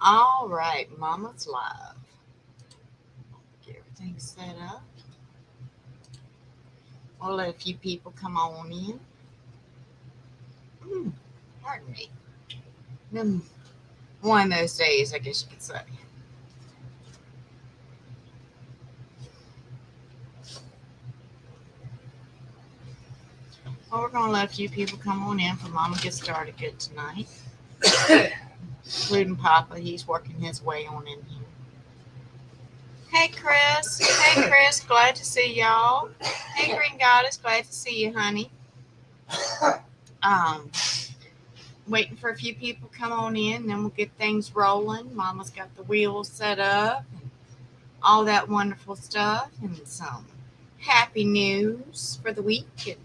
All right, Mama's live. Get everything set up. We'll let a few people come on in. Mm, pardon me. Mm, one of those days, I guess you could say. Well, we're going to let a few people come on in for Mama get started good tonight, including Papa. He's working his way on in here. Hey, Chris. Hey, Chris. Glad to see y'all. Hey, Green Goddess. Glad to see you, honey. Um, Waiting for a few people to come on in, then we'll get things rolling. Mama's got the wheels set up and all that wonderful stuff, and some happy news for the week, and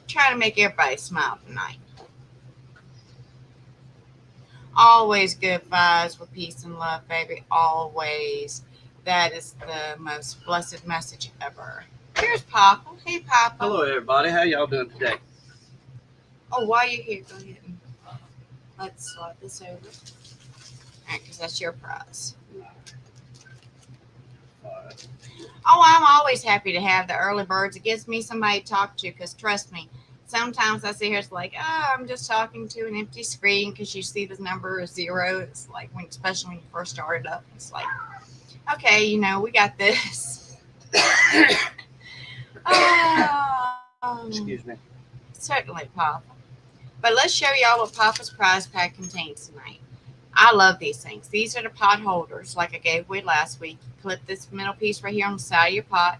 try to make everybody smile tonight. Always good vibes with peace and love, baby. Always. That is the most blessed message ever. Here's Papa. Hey, Papa. Hello, everybody. How y'all doing today? Oh, while you're here, go ahead and let's slide this over. All right, because that's your prize. Oh, I'm always happy to have the early birds. It gives me somebody to talk to because, trust me, sometimes I sit here, it's like, oh, I'm just talking to an empty screen because you see the number is 0. It's like, especially when you first started up, it's like, okay, we got this. Excuse me. Certainly, Papa. But let's show y'all what Papa's prize pack contains tonight. I love these things. These are the pot holders, like I gave away last week. You clip this middle piece right here on the side of your pot.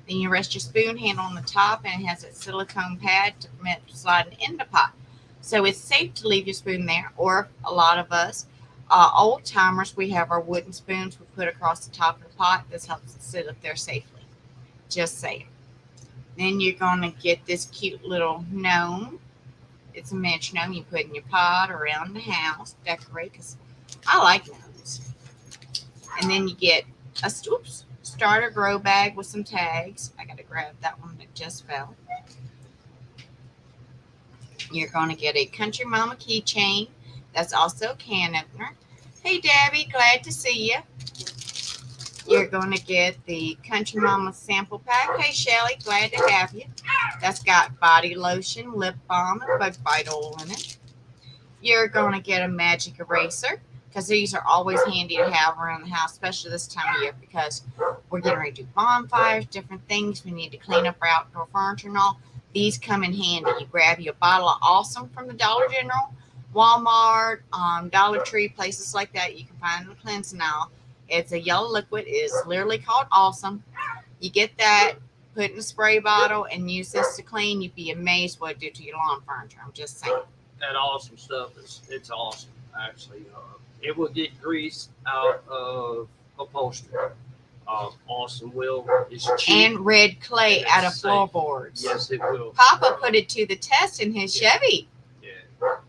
Then you rest your spoon handle on the top, and it has a silicone pad to permit sliding in the pot. So it's safe to leave your spoon there, or a lot of us old timers, we have our wooden spoons we put across the top of the pot. This helps it sit up there safely. Just saying. Then you're going to get this cute little gnome. It's a miniature gnome you put in your pot around the house, decorate, because I like gnomes. And then you get a starter grow bag with some tags. I got to grab that one that just fell. You're going to get a Country Mama keychain. That's also a can opener. Hey, Debbie, glad to see you. You're going to get the Country Mama sample pack. Hey, Shelly, glad to have you. That's got body lotion, lip balm, and bug bite oil in it. You're going to get a magic eraser, because these are always handy to have around the house, especially this time of year, because we're getting ready to do bonfires, different things. We need to clean up our outdoor furniture and all. These come in handy. You grab you a bottle of Awesome from the Dollar General, Walmart, Dollar Tree, places like that. You can find the cleansing aisle. It's a yellow liquid. It's literally called Awesome. You get that, put it in a spray bottle, and use this to clean. You'd be amazed what it do to your lawn furniture. I'm just saying. That awesome stuff it's awesome, actually. It will get grease out of upholstery. Awesome will. It's cheap. And red clay out of floorboards. Yes, it will. Papa put it to the test in his Chevy. Yeah. So.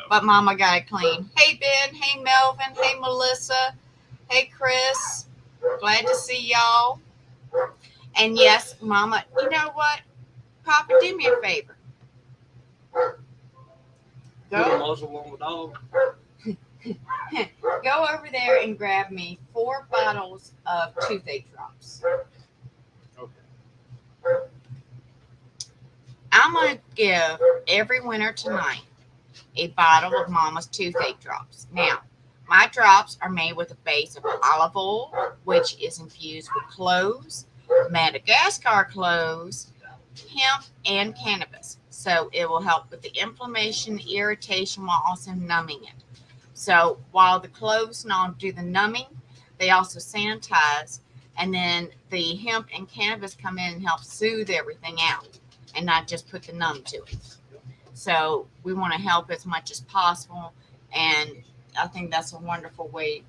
But Mama got it clean. Hey, Ben. Hey, Melvin. Hey, Melissa. Hey, Chris. Glad to see y'all. And yes, Mama, you know what? Papa, do me a favor. Go over there and grab me 4 bottles of toothache drops. Okay. I'm going to give every winner tonight a bottle of Mama's toothache drops. Now, my drops are made with a base of olive oil, which is infused with cloves, Madagascar cloves, hemp, and cannabis. So it will help with the inflammation, irritation, while also numbing it. So while the cloves and all do the numbing, they also sanitize. And then the hemp and cannabis come in and help soothe everything out and not just put the numb to it. So we want to help as much as possible. And I think that's a wonderful way.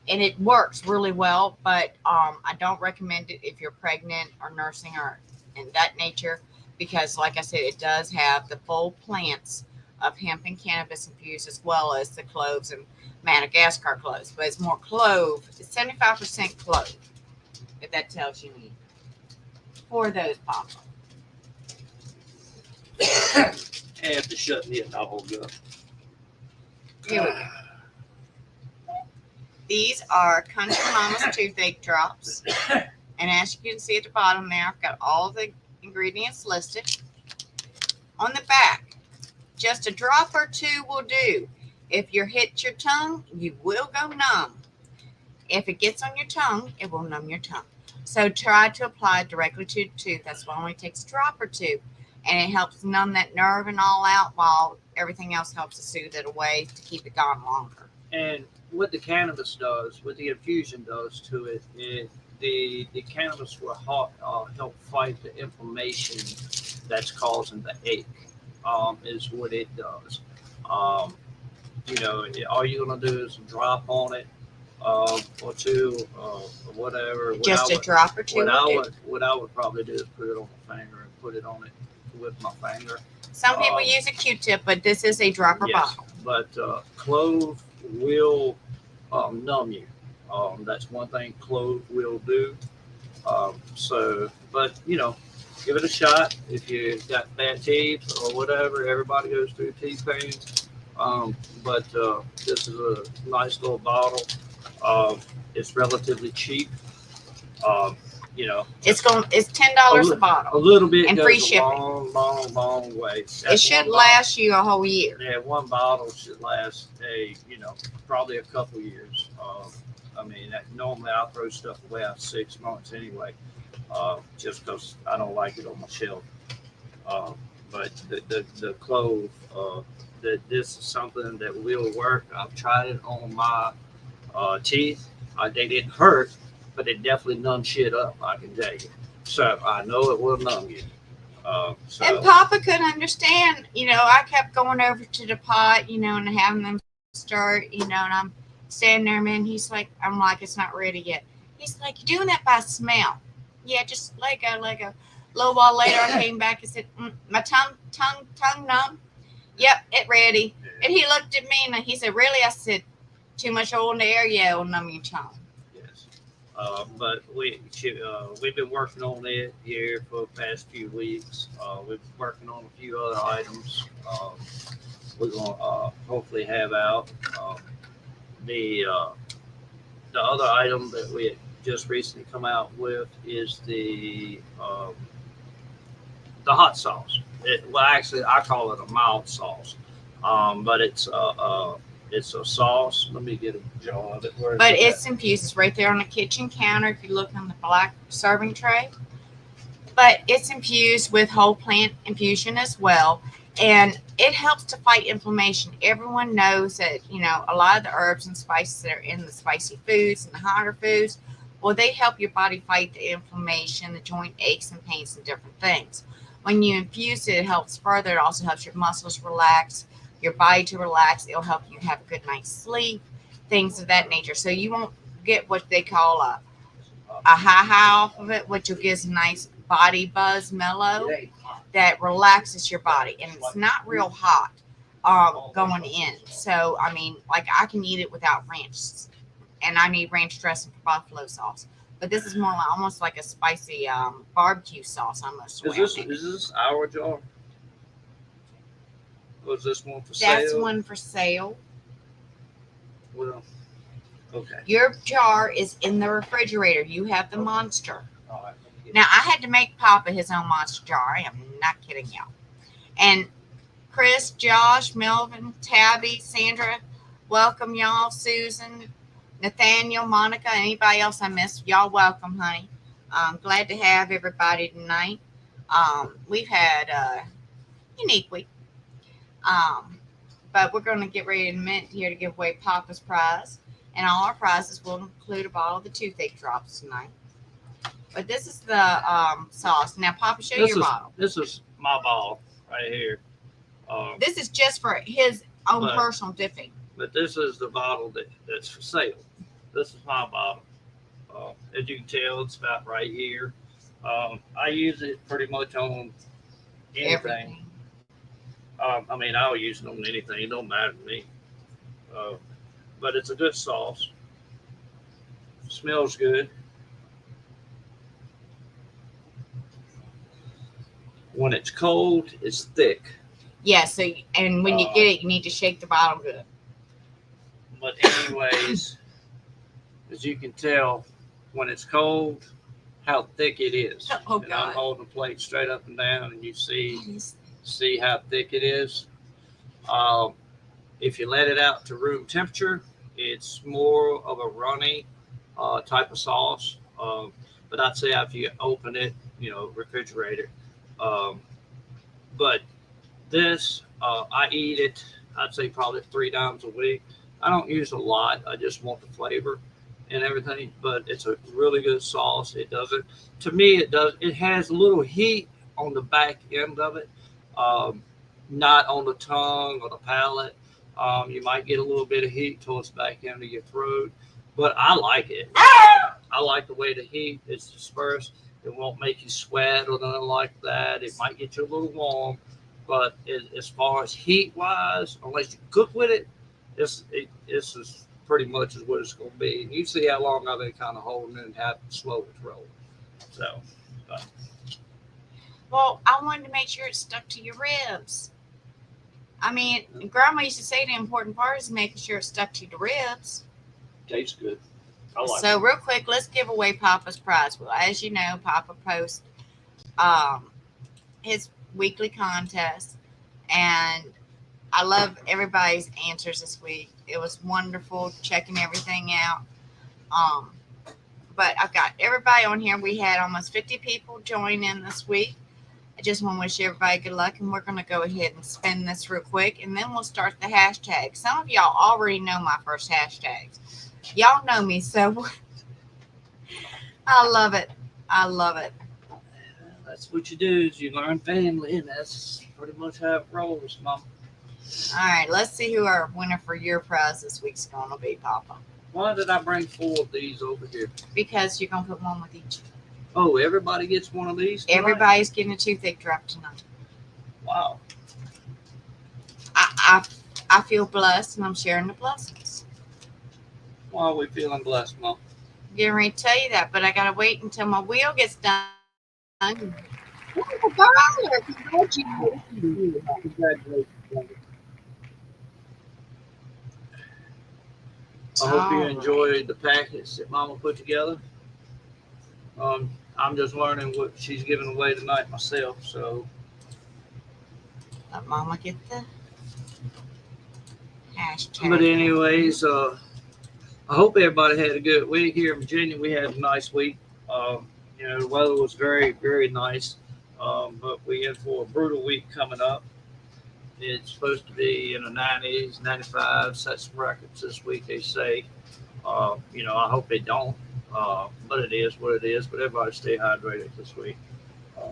And it works really well, but I don't recommend it if you're pregnant or nursing or in that nature, because like I said, it does have the full plants of hemp and cannabis infused, as well as the cloves and Madagascar cloves. But it's more clove. It's 75% clove, if that tells you anything. For those, Papa. After shutting it all up. Here we go. These are Country Mama's toothache drops. And as you can see at the bottom there, I've got all the ingredients listed. On the back, just a drop or two will do. If you hit your tongue, you will go numb. If it gets on your tongue, it will numb your tongue. So try to apply it directly to the tooth. That's why it only takes a drop or two. And it helps numb that nerve and all out while everything else helps to soothe it away to keep it gone longer. And what the cannabis does, what the infusion does to it, the cannabis will help fight the inflammation that's causing the ache. Is what it does. All you're gonna do is drop on it, or two, or whatever. Just a drop or two. What I would probably do is put it on my finger and put it on it with my finger. Some people use a Q-tip, but this is a dropper bottle. But clove will numb you. That's one thing clove will do. But give it a shot if you've got bad teeth or whatever. Everybody goes through teeth pain. But this is a nice little bottle. It's relatively cheap. It's $10 a bottle. A little bit and goes free a shipping. long way. It should last you a whole year. Yeah, one bottle should last probably a couple years. Normally I throw stuff away after 6 months anyway, just because I don't like it on my shelf. But the clove, this is something that will work. I've tried it on my teeth. They didn't hurt, but it definitely numbed shit up, I can tell you. So I know it will numb you. And Papa couldn't understand. I kept going over to the pot, and having them start, and I'm standing there, man. I'm like, it's not ready yet. He's like, you're doing that by smell. Yeah, just let go. A little while later, I came back and said, my tongue numb. Yep, it ready. And he looked at me and he said, really? I said, too much oil in the air? Yeah, it'll numb your tongue. Yes. But we've been working on it here for the past few weeks. We've been working on a few other items. We're going to hopefully have out. The other item that we had just recently come out with is the hot sauce. Actually, I call it a mild sauce, but it's a sauce. Let me get a jar of it. But it's infused. It's right there on the kitchen counter if you look on the black serving tray. But it's infused with whole plant infusion as well. And it helps to fight inflammation. Everyone knows that, a lot of the herbs and spices that are in the spicy foods and the hotter foods, well, they help your body fight the inflammation, the joint aches and pains and different things. When you infuse it, it helps further. It also helps your muscles relax, your body to relax. It'll help you have a good night's sleep, things of that nature. So you won't get what they call a high off of it, which will give a nice body buzz mellow that relaxes your body. And it's not real hot going in. So, I can eat it without ranch. And I need ranch dressing for buffalo sauce. But this is more almost like a spicy barbecue sauce almost. Is this our jar? Was this one for sale? That's one for sale. Well, okay. Your jar is in the refrigerator. You have the monster. All right. Now, I had to make Papa his own monster jar. I am not kidding y'all. And Chris, Josh, Melvin, Tabby, Sandra, welcome y'all. Susan, Nathaniel, Monica, anybody else I missed, y'all welcome, honey. I'm glad to have everybody tonight. We've had a unique week. But we're going to get ready in a minute here to give away Papa's prize. And all our prizes will include a bottle of the toothache drops tonight. But this is the sauce. Now, Papa, show your bottle. This is my bottle right here. This is just for his own personal dipping. But this is the bottle that's for sale. This is my bottle. As you can tell, it's about right here. I use it pretty much on anything. Everything. I'll use it on anything. It don't matter to me. But it's a good sauce. Smells good. When it's cold, it's thick. Yeah, and when you get it, you need to shake the bottle good. But anyways, as you can tell, when it's cold, how thick it is. Oh, And I'm God. holding the plate straight up and down, and you That is- see how thick it is. Um, if you let it out to room temperature, it's more of a runny type of sauce. But I'd say after you open it, refrigerate it. Um, but this, I eat it, I'd say probably 3 times a week. I don't use a lot. I just want the flavor and everything, but it's a really good sauce. It does it. To me, it has a little heat on the back end of it, um, not on the tongue or the palate. You might get a little bit of heat towards the back end of your throat, but I like it. I like the way the heat is dispersed. It won't make you sweat or nothing like that. It might get you a little warm, but as far as heat wise, unless you cook with it, this is pretty much is what it's going to be. And you see how long I've been kind of holding it and have to slow it roll. So, Well, I wanted to make sure it stuck to your ribs. I mean, Grandma used to say the important part is making sure it stuck to the ribs. tastes good. I like So real quick, let's give away Papa's prize. Well, as you know, Papa posts his weekly contest, and I love everybody's answers this week. It was wonderful checking everything out. Um, but I've got everybody on here. We had almost 50 people join in this week. I just want to wish everybody good luck, and we're going to go ahead and spin this real quick, and then we'll start the hashtag. Some of y'all already know my first hashtags. Y'all know me, so I love it. I love it. That's what you do is you learn family, and that's pretty much how it rolls, Mom. All right, let's see who our winner for your prize this week's going to be, Papa. Why did I bring 4 of these over here? Because you're going to put one with each. Oh, everybody gets one of these tonight? Everybody's getting a toothache drop tonight. Wow. I feel blessed, and I'm sharing the blessings. Why are we feeling blessed, Mom? Getting ready to tell you that, but I got to wait until my wheel gets done. I hope you All right. enjoyed the packets that Mama put together. I'm just learning what she's giving away tonight myself. So, Let Mama get the hashtag. but anyways, I hope everybody had a good week here in Virginia. We had a nice week. The weather was very, very nice. But we in for a brutal week coming up. It's supposed to be in the 90s, 95, set some records this week, they say. I hope they don't. But it is what it is. But everybody stay hydrated this week.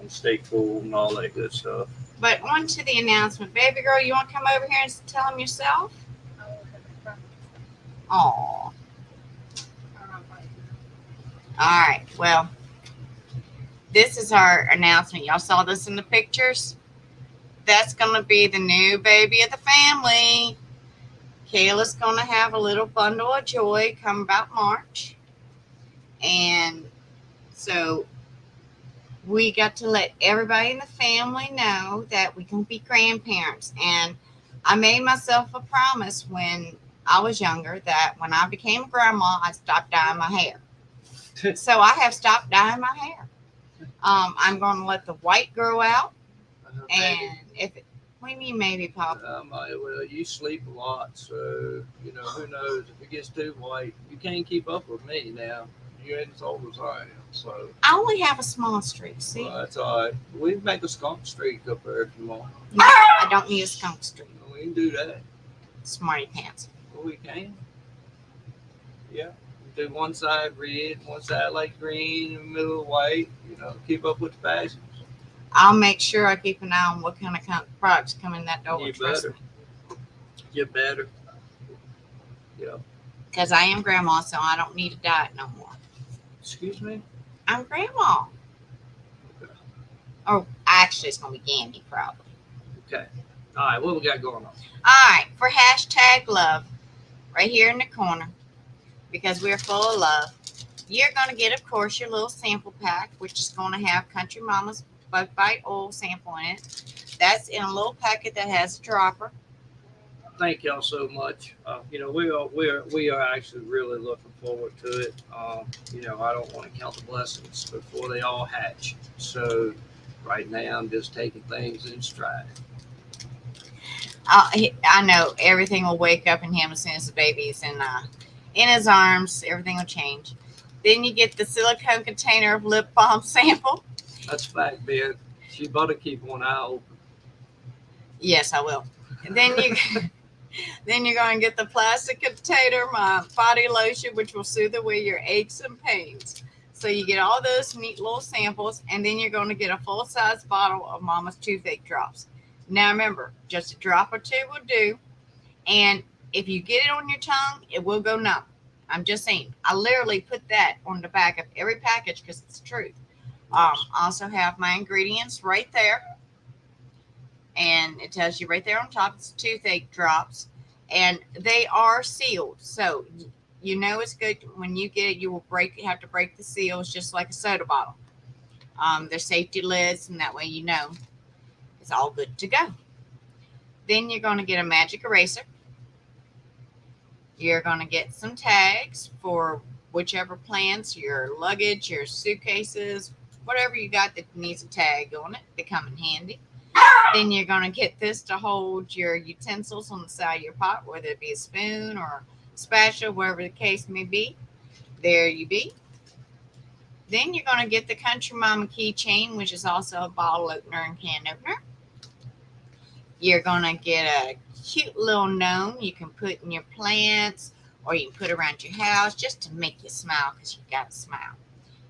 Stay cool and all that good stuff. But on to the announcement. Baby girl, you want to come over here and tell them yourself? Aw. All right. Well, this is our announcement. Y'all saw this in the pictures? That's going to be the new baby of the family. Kayla's going to have a little bundle of joy come about March. And so we got to let everybody in the family know that we can be grandparents. And I made myself a promise when I was younger that when I became a grandma, I'd stop dyeing my hair. So I have stopped dyeing my hair. I'm going to let the white grow out. And what do you mean maybe, Papa? Well, you sleep a lot, so who knows if it gets too white. You can't keep up with me now. You ain't as old as I am, so. I only have a small streak. See, Well, that's all right. We can make a skunk streak up there if you want. no, I don't need a skunk streak. We can do that. Smarty pants. Well, we can. Yeah. Do one side red, one side like green, in the middle white. Keep up with the fashions. I'll make sure I keep an eye on what kind of products come in that door. You Trust better. me. You better. Yeah. Because I am grandma, so I don't need a diet no more. Excuse me? I'm grandma. Or actually, it's going to be Gandhi probably. Okay. All right. What we got going on? All right. For hashtag love, right here in the corner, because we're full of love, you're going to get, of course, your little sample pack, which is going to have Country Mama's Bug Bite Oil sample in it. That's in a little packet that has a dropper. thank y'all so much. We are actually really looking forward to it. I don't want to count the blessings before they all hatch. So right now, I'm just taking things in stride. I know everything will wake up in him as soon as the baby's in his arms. Everything will change. Then you get the silicone container of lip balm sample. That's fact, Ben. She better keep one eye open. Yes, I will. And then you're going to get the plastic container, my body lotion, which will soothe away your aches and pains. So you get all those neat little samples, and then you're going to get a full-size bottle of Mama's toothache drops. Now remember, just a drop or two will do. And if you get it on your tongue, it will go numb. I'm just saying. I literally put that on the back of every package because it's the truth. I also have my ingredients right there. And it tells you right there on top, it's toothache drops. And they are sealed. So you know it's good. When you get it, you have to break the seals just like a soda bottle. They're safety lids, and that way you know it's all good to go. Then you're going to get a magic eraser. You're going to get some tags for whichever plants, your luggage, your suitcases, whatever you got that needs a tag on it. They come in handy. Then you're going to get this to hold your utensils on the side of your pot, whether it be a spoon or spatula, whatever the case may be. There you be. Then you're going to get the Country Mama keychain, which is also a bottle opener and can opener. You're going to get a cute little gnome you can put in your plants, or you can put around your house just to make you smile, because you got to smile.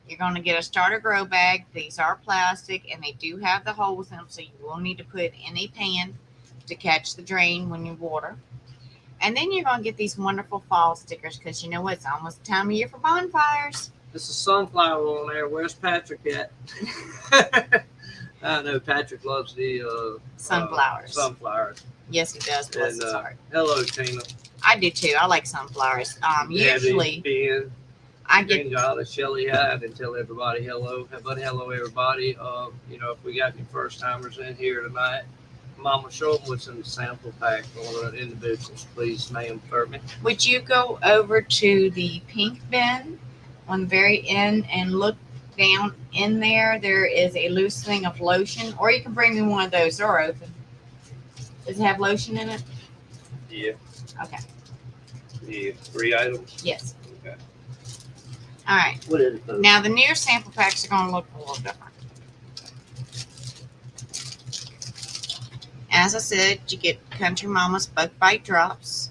You're going to get a starter grow bag. These are plastic, and they do have the holes in them, so you will need to put in a pan to catch the drain when you water. And then you're going to get these wonderful fall stickers, because you know what? It's almost the time of year for bonfires. There's a sunflower on there. Where's Patrick at? I know Patrick loves the Sunflowers. Sunflowers. Yes, he does. Bless And his heart. hello, Tina. I do too. I like sunflowers. Usually, Ben, I get Shelly Hyde, and tell everybody hello. Hello, everybody. If we got any first timers in here tonight, Mama, show them what's in the sample pack for the individuals, please, ma'am, for me. Would you go over to the pink bin on the very end and look down in there? There is a loose thing of lotion, or you can bring me one of those. They're open. Does it have lotion in it? Yeah. Okay. The 3 items. Yes. Okay. All right. What is it? Now the newer sample packs are going to look a little different. As I said, you get Country Mama's Bug Bite Drops.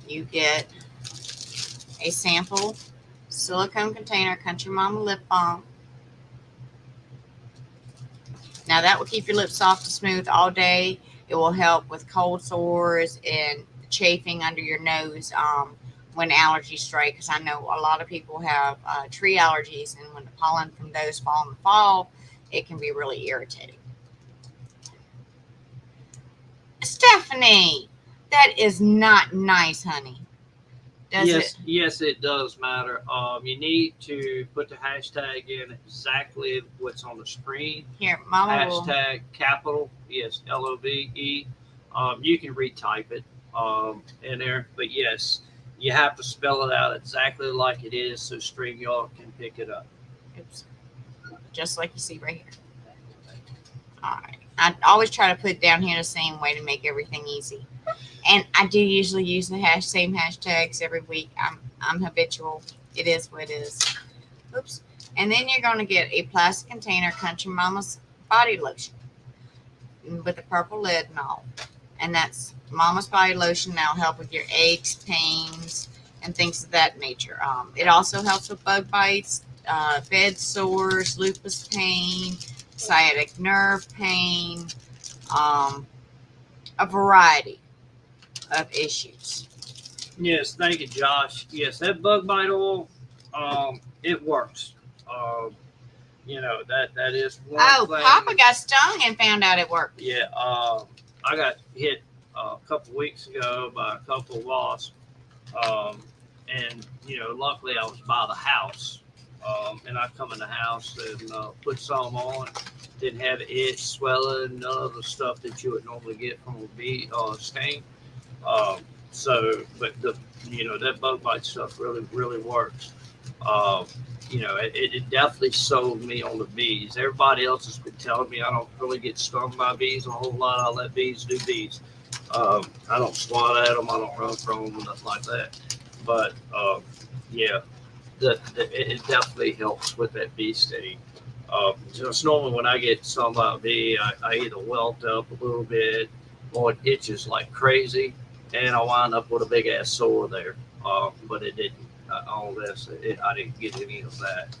You get a sample silicone container Country Mama Lip Balm. Now that will keep your lips soft and smooth all day. It will help with cold sores and chafing under your nose when allergies strike. Because I know a lot of people have tree allergies, and when the pollen from those fall in the fall, it can be really irritating. Stephanie, that is not nice, honey. Does it? Yes, it does matter. You need to put the hashtag in exactly what's on the screen. Here, Mama will. Hashtag capital, yes, LOVE. You can retype it in there, but yes, you have to spell it out exactly like it is so StreamYard can pick it up. Oops. Just like you see right here. All right. I always try to put it down here the same way to make everything easy. And I do usually use the same hashtags every week. I'm habitual. It is what it is. Oops. And then you're going to get a plastic container Country Mama's body lotion with a purple lid and all. And that's Mama's body lotion. That'll help with your aches, pains, and things of that nature. It also helps with bug bites, bed sores, lupus pain, sciatic nerve pain, a variety of issues. Yes, thank you, Josh. Yes, that bug bite oil, it works. That is one thing. Papa got stung and found out it worked. Yeah, I got hit a couple weeks ago by a couple of wasps, and luckily I was by the house, And I come in the house and put some on. Didn't have itch, swelling, none of the stuff that you would normally get from a bee sting. Um, but that bug bite stuff really works. Um, it definitely sold me on the bees. Everybody else has been telling me I don't really get stung by bees a whole lot. I let bees do bees. I don't swat at them. I don't run from them, nothing like that. But yeah, it definitely helps with that bee sting. Just normally when I get stung by a bee, I either welt up a little bit or it itches like crazy, and I wind up with a big ass sore there. But it didn't. All this, I didn't get any of that.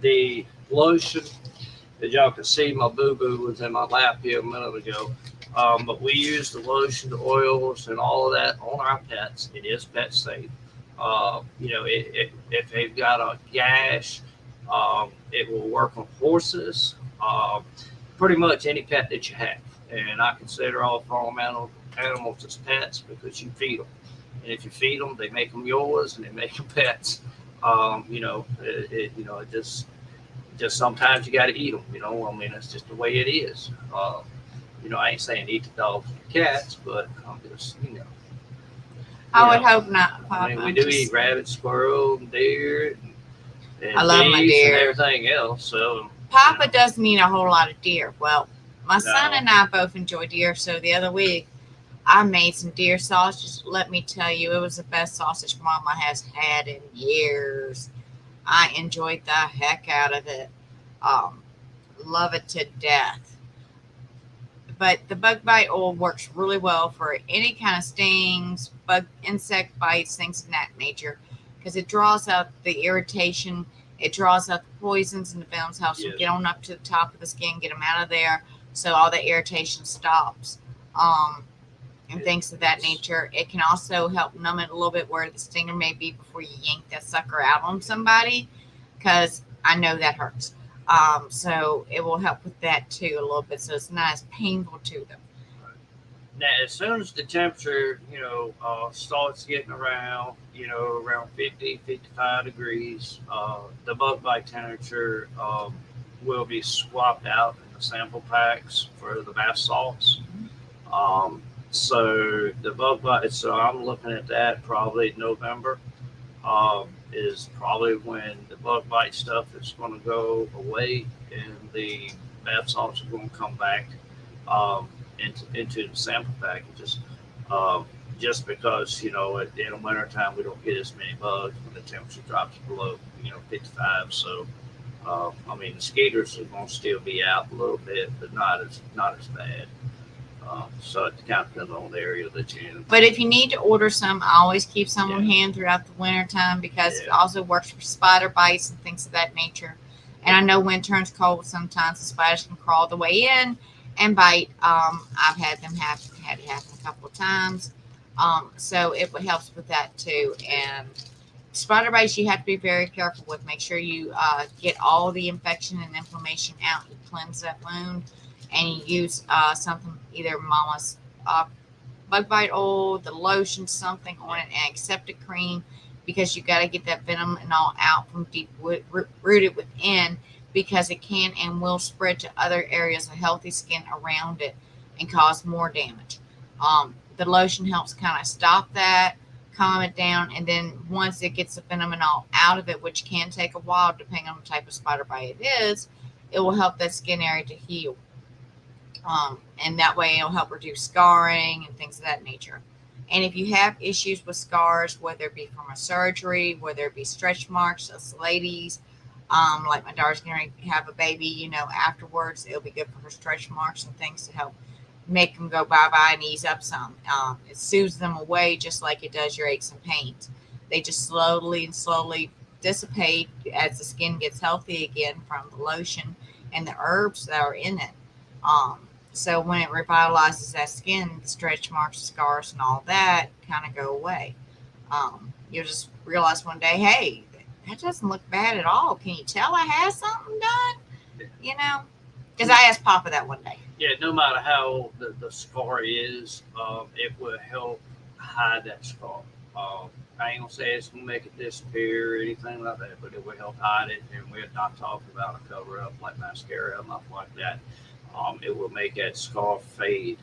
The lotion, as y'all can see, my boo boo was in my lap here a minute ago. But we use the lotion, the oils, and all of that on our pets. It is pet safe. If they've got a gash, it will work on horses, pretty much any pet that you have. And I consider all farm animals as pets because you feed them. And if you feed them, they make them yours and they make them pets. It just sometimes you got to eat them. I mean, that's just the way it is. I ain't saying eat the dogs and the cats, but I'm just, I would hope not, Papa. I mean, we do eat rabbit, squirrel, deer, and I love my geese deer. and everything else. So Papa doesn't eat a whole lot of deer. Well, my son No. and I both enjoy deer. So the other week, I made some deer sausage. Let me tell you, it was the best sausage Mama has had in years. I enjoyed the heck out of it. Love it to death. But the bug bite oil works really well for any kind of stings, bug, insect bites, things of that nature, because it draws out the irritation. It draws out the poisons and the venomous, helps them Yes. get on up to the top of the skin, get them out of there, so all the irritation stops. And things of that nature. It can also help numb it a little bit where the stinger may be before you yank that sucker out on somebody, because I know that hurts. So it will help with that too a little bit, so it's not as painful to them. now, as soon as the temperature, starts getting around, around 50, 55 degrees, the bug bite temperature will be swapped out in the sample packs for the bath salts. So the bug bite, so I'm looking at that probably November, is probably when the bug bite stuff is going to go away and the bath salts are going to come back into the sample packages. Just because, in the wintertime we don't get as many bugs when the temperature drops below, 55. So, the mosquitoes are going to still be out a little bit, but not as bad. So it kind of depends on the area that you're in. But if you need to order some, I always keep some on hand throughout the winter time, because it also works for spider bites and things of that nature. And I know when it turns cold, sometimes the spiders can crawl the way in and bite. I've had it happen a couple of times. So it helps with that too. And spider bites, you have to be very careful with. Make sure you get all the infection and inflammation out. You cleanse that wound, and you use something, either Mama's bug bite oil, the lotion, something on it, and aseptic cream, because you got to get that venom and all out from deep rooted within, because it can and will spread to other areas of healthy skin around it and cause more damage. The lotion helps kind of stop that, calm it down, and then once it gets the venom and all out of it, which can take a while depending on the type of spider bite it is, it will help that skin area to heal. And that way it'll help reduce scarring and things of that nature. And if you have issues with scars, whether it be from a surgery, whether it be stretch marks, us ladies, like my daughter's going to have a baby, afterwards, it'll be good for her stretch marks and things to help make them go bye-bye and ease up some. It soothes them away just like it does your aches and pains. They just slowly dissipate as the skin gets healthy again from the lotion and the herbs that are in it. So when it revitalizes that skin, the stretch marks, scars, and all that kind of go away. You'll just realize one day, hey, that doesn't look bad at all. Can you tell I had something done? Because I asked Papa that one day. Yeah, no matter how old the scar is, it will help hide that scar. I ain't gonna say it's gonna make it disappear or anything like that, but it will help hide it. And we're not talking about a cover up like mascara or nothing like that. It will make that scar fade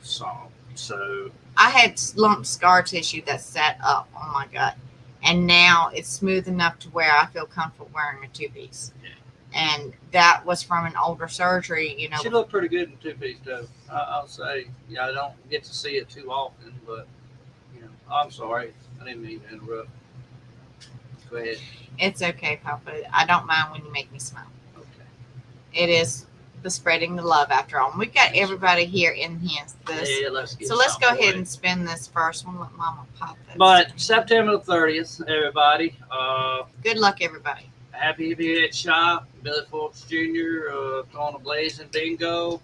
some. So I had lump scar tissue that sat up on my gut, and now it's smooth enough to where I feel comfortable wearing a two-piece. Yeah. And that was from an older surgery, you know. she looked pretty good in two-piece though. I'll say, yeah, I don't get to see it too often, but you know, I'm sorry, I didn't mean to interrupt. Go ahead. It's okay, Papa. I don't mind when you make me smile. Okay. It is the spreading the love after all. And we've got everybody here in this. Yeah, let's get So let's go something ahead away. and spin this first one. Let Mama pop this. But September the 30th, everybody. Good luck, everybody. Happy Hippie Head Shop, Billy Forbes Jr. Throwing a blazing bingo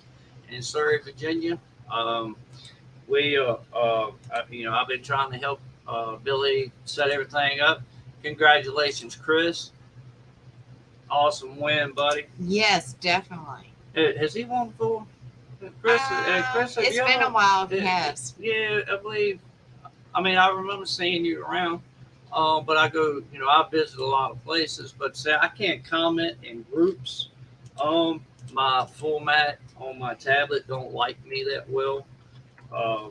in Surrey, Virginia. I've been trying to help Billy set everything up. Congratulations, Chris. Awesome win, buddy. Yes, definitely. Has he won before? Chris, have It's you been ever- a while if he has. Yeah, I believe. I mean, I remember seeing you around, but I go, I visit a lot of places, but say I can't comment in groups. My format on my tablet don't like me that well,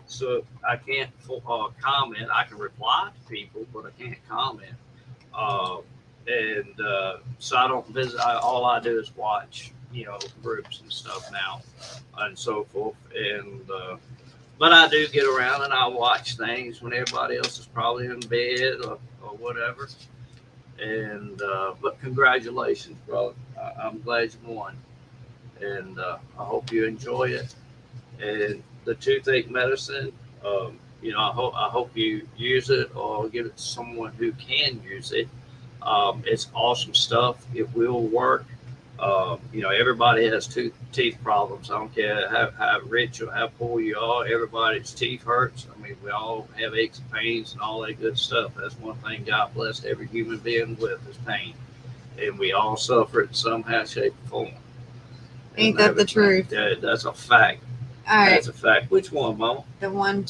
so I can't comment. I can reply to people, but I can't comment. So I don't visit. All I do is watch, groups and stuff now, and so forth. But I do get around and I watch things when everybody else is probably in bed or whatever. But congratulations, brother. I'm glad you won, and I hope you enjoy it. And the toothache medicine, I hope you use it or give it to someone who can use it. It's awesome stuff. It will work. Everybody has teeth problems. I don't care how rich or how poor you are. Everybody's teeth hurts. I mean, we all have aches and pains and all that good stuff. That's one thing God blessed every human being with is pain. And we all suffer it in some how, shape, or form. Ain't that the truth? Yeah, that's a fact. All right. That's a fact. Which one, Mama? The one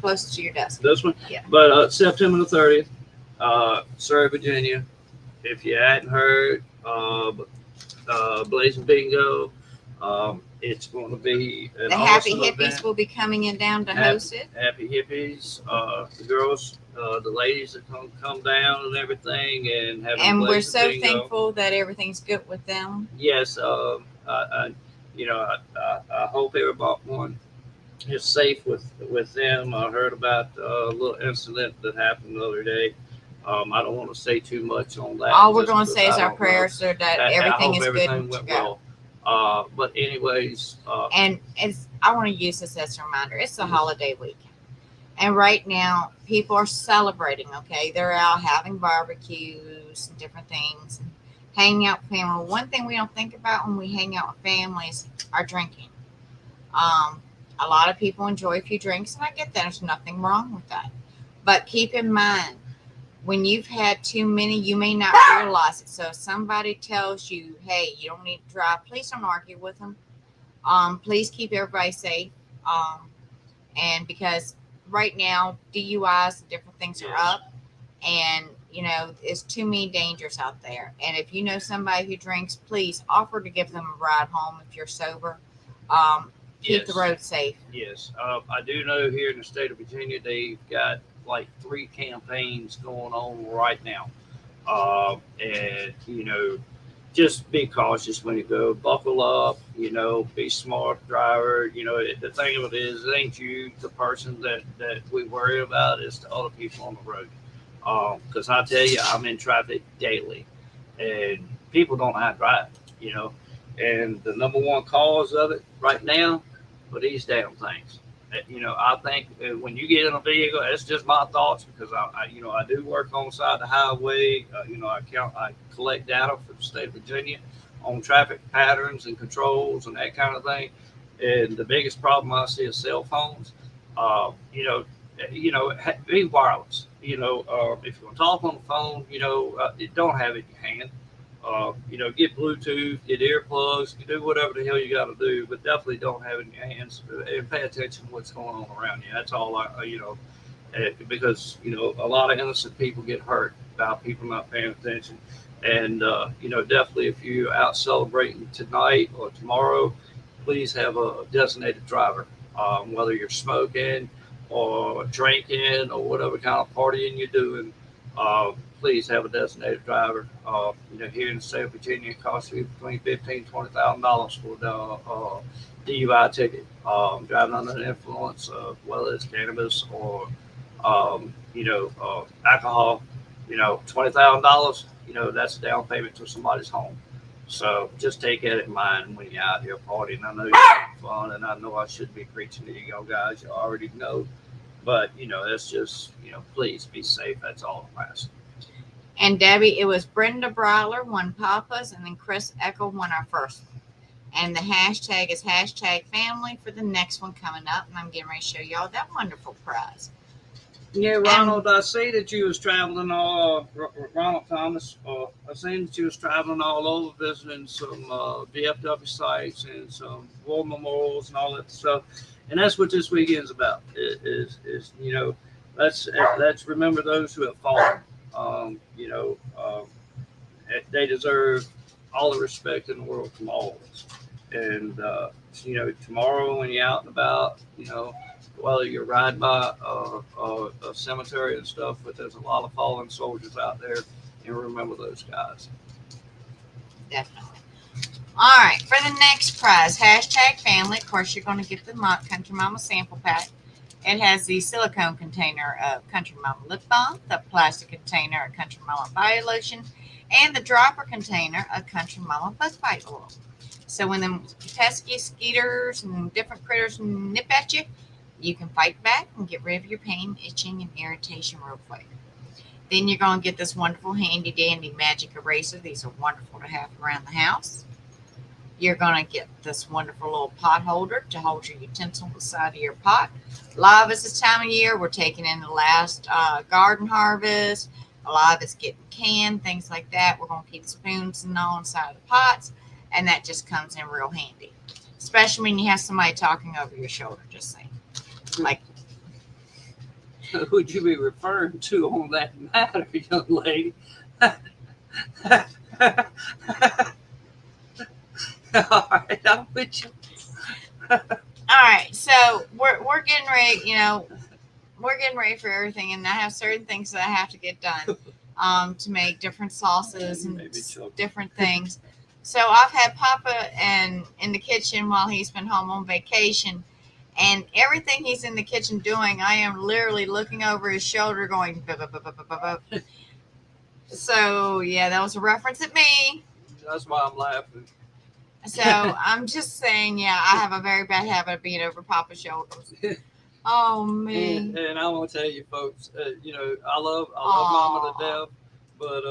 close to your desk. This one? Yeah. But September the 30th, Surrey, Virginia. If you hadn't heard, Blazing Bingo, it's going to be an The Happy awesome Hippies event. will be coming in down to host it. Happy Hippies, the girls, the ladies that come down and everything, and have. And we're so thankful that everything's good with them. Yes, I hope everyone is safe with them. I heard about a little incident that happened the other day. I don't want to say too much on that. All we're going to say is our prayers so that everything is good everything to went go. well. But anyways, And I want to use this as a reminder. It's the holiday weekend. And right now, people are celebrating, okay? They're out having barbecues and different things, and hanging out with family. One thing we don't think about when we hang out with families are drinking. A lot of people enjoy a few drinks, and I get that. There's nothing wrong with that. But keep in mind, when you've had too many, you may not realize it. So if somebody tells you, hey, you don't need to drive, please don't argue with them. Please keep everybody safe. And because right now, DUIs and different things are up. And, it's too many dangers out there. And if you know somebody who drinks, please offer to give them a ride home if you're sober. Keep the road safe. Yes. I do know here in the state of Virginia, they've got like 3 campaigns going on right now. Just be cautious when you go, buckle up, be smart driver. The thing of it is, it ain't you, the person that we worry about, it's the other people on the road. Because I tell you, I'm in traffic daily and people don't know how to drive, and the number one cause of it right now are these damn things. I think when you get in a vehicle, it's just my thoughts because I do work on the side of the highway. I collect data for the state of Virginia on traffic patterns and controls and that kind of thing. And the biggest problem I see is cell phones. Be wireless. If you're gonna talk on the phone, don't have it in your hand. Get Bluetooth, get earplugs, you do whatever the hell you got to do, but definitely don't have it in your hands and pay attention to what's going on around you. That's all because a lot of innocent people get hurt by people not paying attention. And definitely if you're out celebrating tonight or tomorrow, please have a designated driver. Whether you're smoking or drinking or whatever kind of partying you're doing, uh, please have a designated driver. Here in the state of Virginia, it costs you between $15,000 to $20,000 for the DUI ticket. Driving under the influence of whether it's cannabis or alcohol. $20,000. That's a down payment to somebody's home. So just take that in mind when you're out here partying. I know you're having fun, and I know I shouldn't be preaching to you guys. You already know. But, that's just, please be safe. That's all I'm asking. And Debbie, it was Brenda Brawler won Papa's, and then Chris Eckel won our first one. And the hashtag is #family for the next one coming up. And I'm getting ready to show y'all that wonderful prize. Yeah, Ronald, I see that you was traveling Ronald Thomas. I seen that you was traveling all over visiting some DFW sites and some war memorials and all that stuff. And that's what this weekend's about. Is let's remember those who have fallen. They deserve all the respect in the world from all of us. And tomorrow when you're out and about, whether you're riding by a cemetery and stuff, but there's a lot of fallen soldiers out there, and remember those guys. Definitely. All right, for the next prize, #family. Of course, you're going to get the Country Mama sample pack. It has the silicone container of Country Mama lip balm, the plastic container of Country Mama body lotion, and the dropper container of Country Mama bug bite oil. So when the pesky skeeters and different critters nip at you, you can fight back and get rid of your pain, itching, and irritation real quick. Then you're going to get this wonderful handy dandy magic eraser. These are wonderful to have around the house. You're going to get this wonderful little pot holder to hold your utensil beside of your pot. A lot of us this time of year, we're taking in the last garden harvest. A lot of it's getting canned, things like that. We're going to keep spoons and all inside of the pots, and that just comes in real handy, especially when you have somebody talking over your shoulder, just saying. Like, who would you be referring to on that matter, young lady? All right, I'm with you. All right, so we're getting ready. We're getting ready for everything, and I have certain things that I have to get done to make different sauces and different things. So I've had Papa in the kitchen while he's been home on vacation. And everything he's in the kitchen doing, I am literally looking over his shoulder going, buh, buh, buh, buh, buh, buh. So, yeah, that was a reference at me. That's why I'm laughing. So, I'm just saying, yeah, I have a very bad habit of being over Papa's shoulders. Oh, man. And I want to tell you, folks, I love Mama to death, but,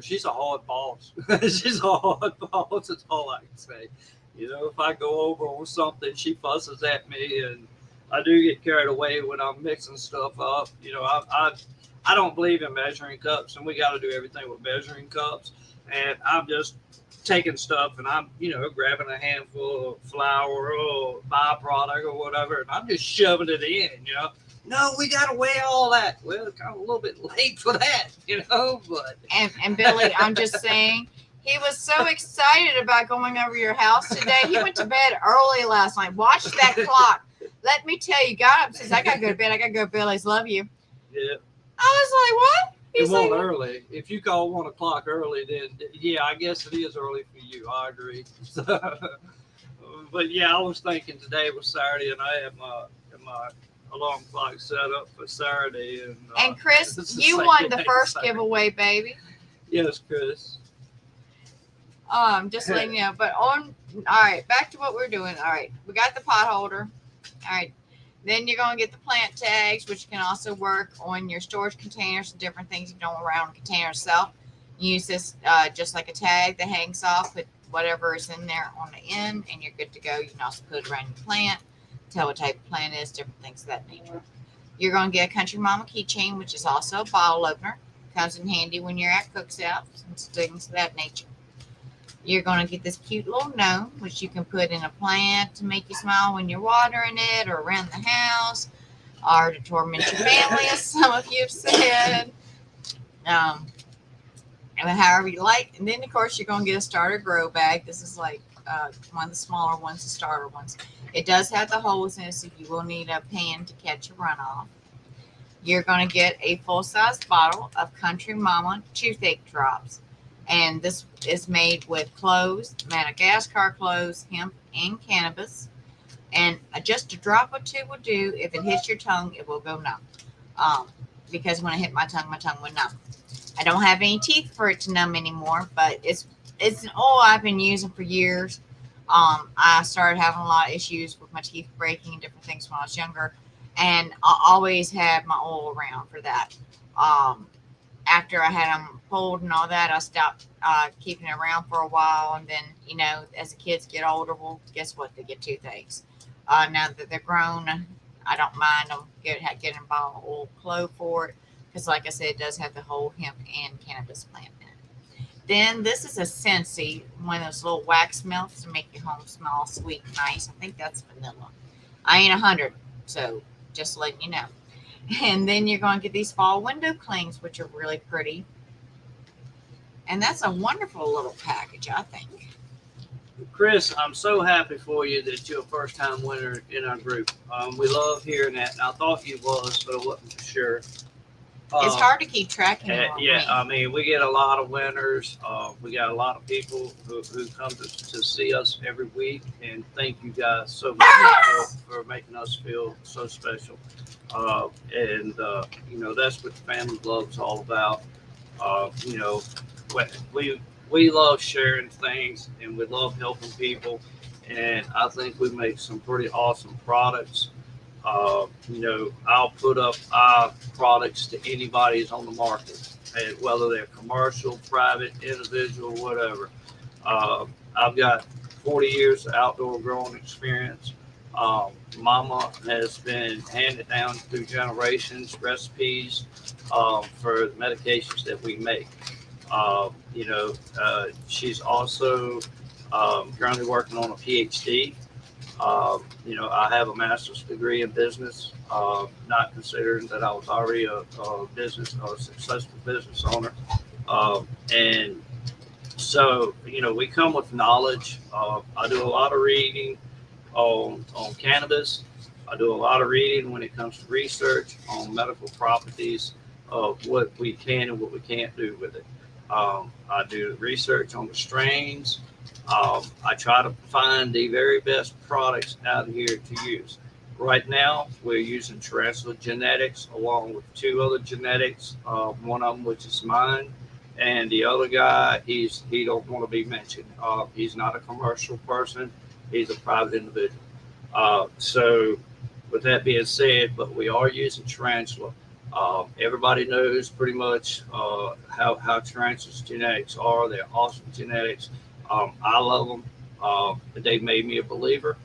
she's a hard boss. She's a hard boss. That's all I can say. If I go over on something, she fusses at me, and I do get carried away when I'm mixing stuff up. I don't believe in measuring cups, and we got to do everything with measuring cups. And I'm just taking stuff, and I'm, grabbing a handful of flour or byproduct or whatever, and I'm just shoving it in, No, we got to weigh all that. Well, it's kind of a little bit late for that, but. And Billy, I'm just saying. He was so excited about going over your house today. He went to bed early last night. Watch that clock. Let me tell you, got up, says, I got to go to bed. I got to go, Billy's. Love you. Yeah. I was like, what? It wasn't early. If you call 1 o'clock early, then, yeah, I guess it is early for you. I agree. But, yeah, I was thinking today was Saturday, and I had my alarm clock set up for Saturday. And Chris, you won the first giveaway, baby. Yes, Chris. Just letting you know. But all right, back to what we're doing. All right, we got the pot holder. All right, then you're gonna get the plant tags, which can also work on your storage containers and different things you don't around the container itself. Use this just like a tag that hangs off, put whatever is in there on the end, and you're good to go. You can also put it around your plant, tell what type of plant it is, different things of that nature. You're gonna get a Country Mama keychain, which is also a bottle opener. Comes in handy when you're at cookouts and things of that nature. You're going to get this cute little gnome, which you can put in a plant to make you smile when you're watering it or around the house. or to torment your family, as some of you have said. And however you like. And then, of course, you're going to get a starter grow bag. This is like one of the smaller ones, the starter ones. It does have the holes in it, so you will need a pan to catch a runoff. You're going to get a full-size bottle of Country Mama toothache drops. And this is made with cloves, Madagascar cloves, hemp, and cannabis. And just a drop or two will do. If it hits your tongue, it will go numb. Because when it hit my tongue went numb. I don't have any teeth for it to numb anymore, but it's an oil I've been using for years. I started having a lot of issues with my teeth breaking and different things when I was younger, and I always had my oil around for that. After I had them pulled and all that, I stopped keeping it around for a while, and then, you know, as the kids get older, well, guess what? They get toothaches. Now that they're grown, I don't mind them getting a bottle of oil clove for it, because like I said, it does have the whole hemp and cannabis plant in it. Then this is a Scentsy, one of those little wax melts to make your home smell sweet and nice. I think that's vanilla. I ain't 100, so just letting you know. And then you're going to get these fall window clings, which are really pretty. And that's a wonderful little package, I think. Chris, I'm so happy for you that you're a first-time winner in our group. We love hearing that, and I thought you was, but I wasn't for sure. It's hard to keep track of. Yeah, I mean, we get a lot of winners. We got a lot of people who come to see us every week, and thank you guys so much for making us feel so special. You know, that's what family love is all about. You know, we love sharing things, and we love helping people, and I think we make some pretty awesome products. You know, I'll put up our products to anybody who's on the market, and whether they're commercial, private, individual, whatever. I've got 40 years of outdoor growing experience. Mama has been handed down through generations recipes for the medications that we make. You know, she's also currently working on a PhD. You know, I have a master's degree in business, not considering that I was already a successful business owner. And so, you know, we come with knowledge. I do a lot of reading on cannabis. I do a lot of reading when it comes to research on medical properties of what we can and what we can't do with it. I do research on the strains. I try to find the very best products out here to use. Right now, we're using Tarantula Genetics along with two other genetics. One of them, which is mine, and the other guy, he don't want to be mentioned. He's not a commercial person. He's a private individual. So, with that being said, but we are using Tarantula. Everybody knows pretty much how Tarantula's genetics are. They're awesome genetics. I love them. They made me a believer.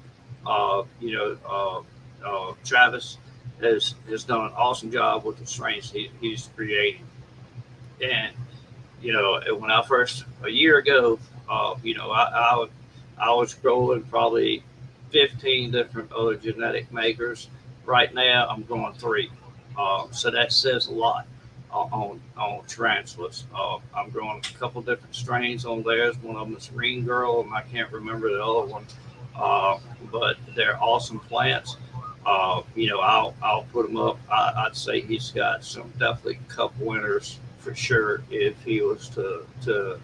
You know, Travis has done an awesome job with the strains he's creating. And, you know, when I first, a year ago, you know, I was growing probably 15 different other genetic makers. Right now, I'm growing 3. So that says a lot on tarantulas. I'm growing a couple different strains on theirs. One of them is Green Girl, and I can't remember the other one. But they're awesome plants. You know, I'll put them up. I'd say he's got some definitely cup winners for sure if he was to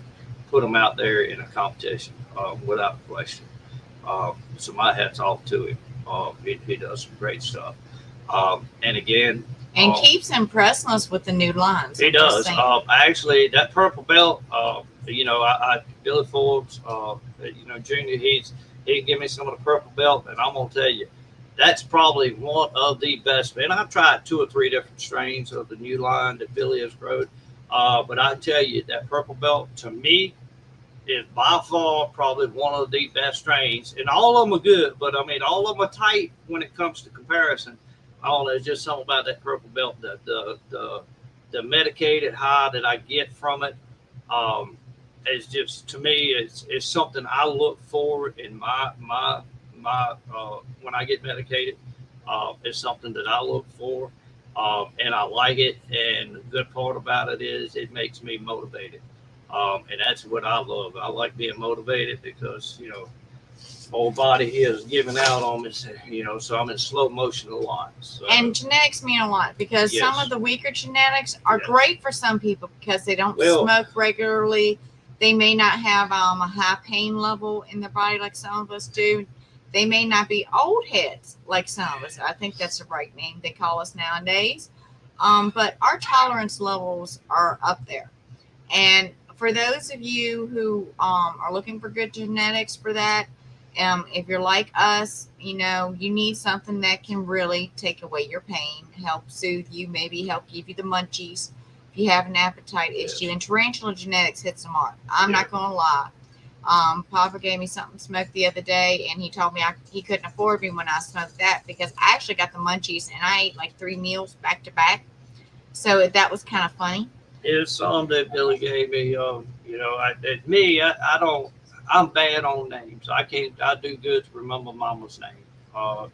put them out there in a competition, without question. So my hat's off to him. He does some great stuff. And again, and keeps impressing us with the new lines. He does. Actually, that purple belt, you know, Billy Forbes, you know, Junior, he give me some of the purple belt, and I'm gonna tell you, that's probably one of the best. And I've tried 2 or 3 different strains of the new line that Billy has grown, but I tell you, that purple belt to me is by far probably one of the best strains, and all of them are good. But I mean, all of them are tight when it comes to comparison. I don't know, it's just something about that purple belt, the medicated high that I get from it. It's just, to me, it's something I look for in my when I get medicated. It's something that I look for, and I like it. And the good part about it is it makes me motivated, and that's what I love. I like being motivated because my whole body is giving out on me, so I'm in slow motion a lot. So, And genetics mean a lot because some Yes. of the weaker genetics are Yeah. great for some people because they don't Well- smoke regularly. They may not have a high pain level in their body like some of us do. They may not be old heads like some of us. I think that's the right name they call us nowadays. But our tolerance levels are up there. And for those of you who are looking for good genetics for that, if you're like us, you need something that can really take away your pain, help soothe you, maybe help give you the munchies if you have an appetite issue. And Tarantula Genetics hits the mark. I'm not going to lie. Papa gave me something to smoke the other day, and he told me he couldn't afford me when I smoked that because I actually got the munchies, and I ate like 3 meals back to back. So that was kind of funny. It's some that Billy gave me. I don't. I'm bad on names. I can't. I do good to remember Mama's name. I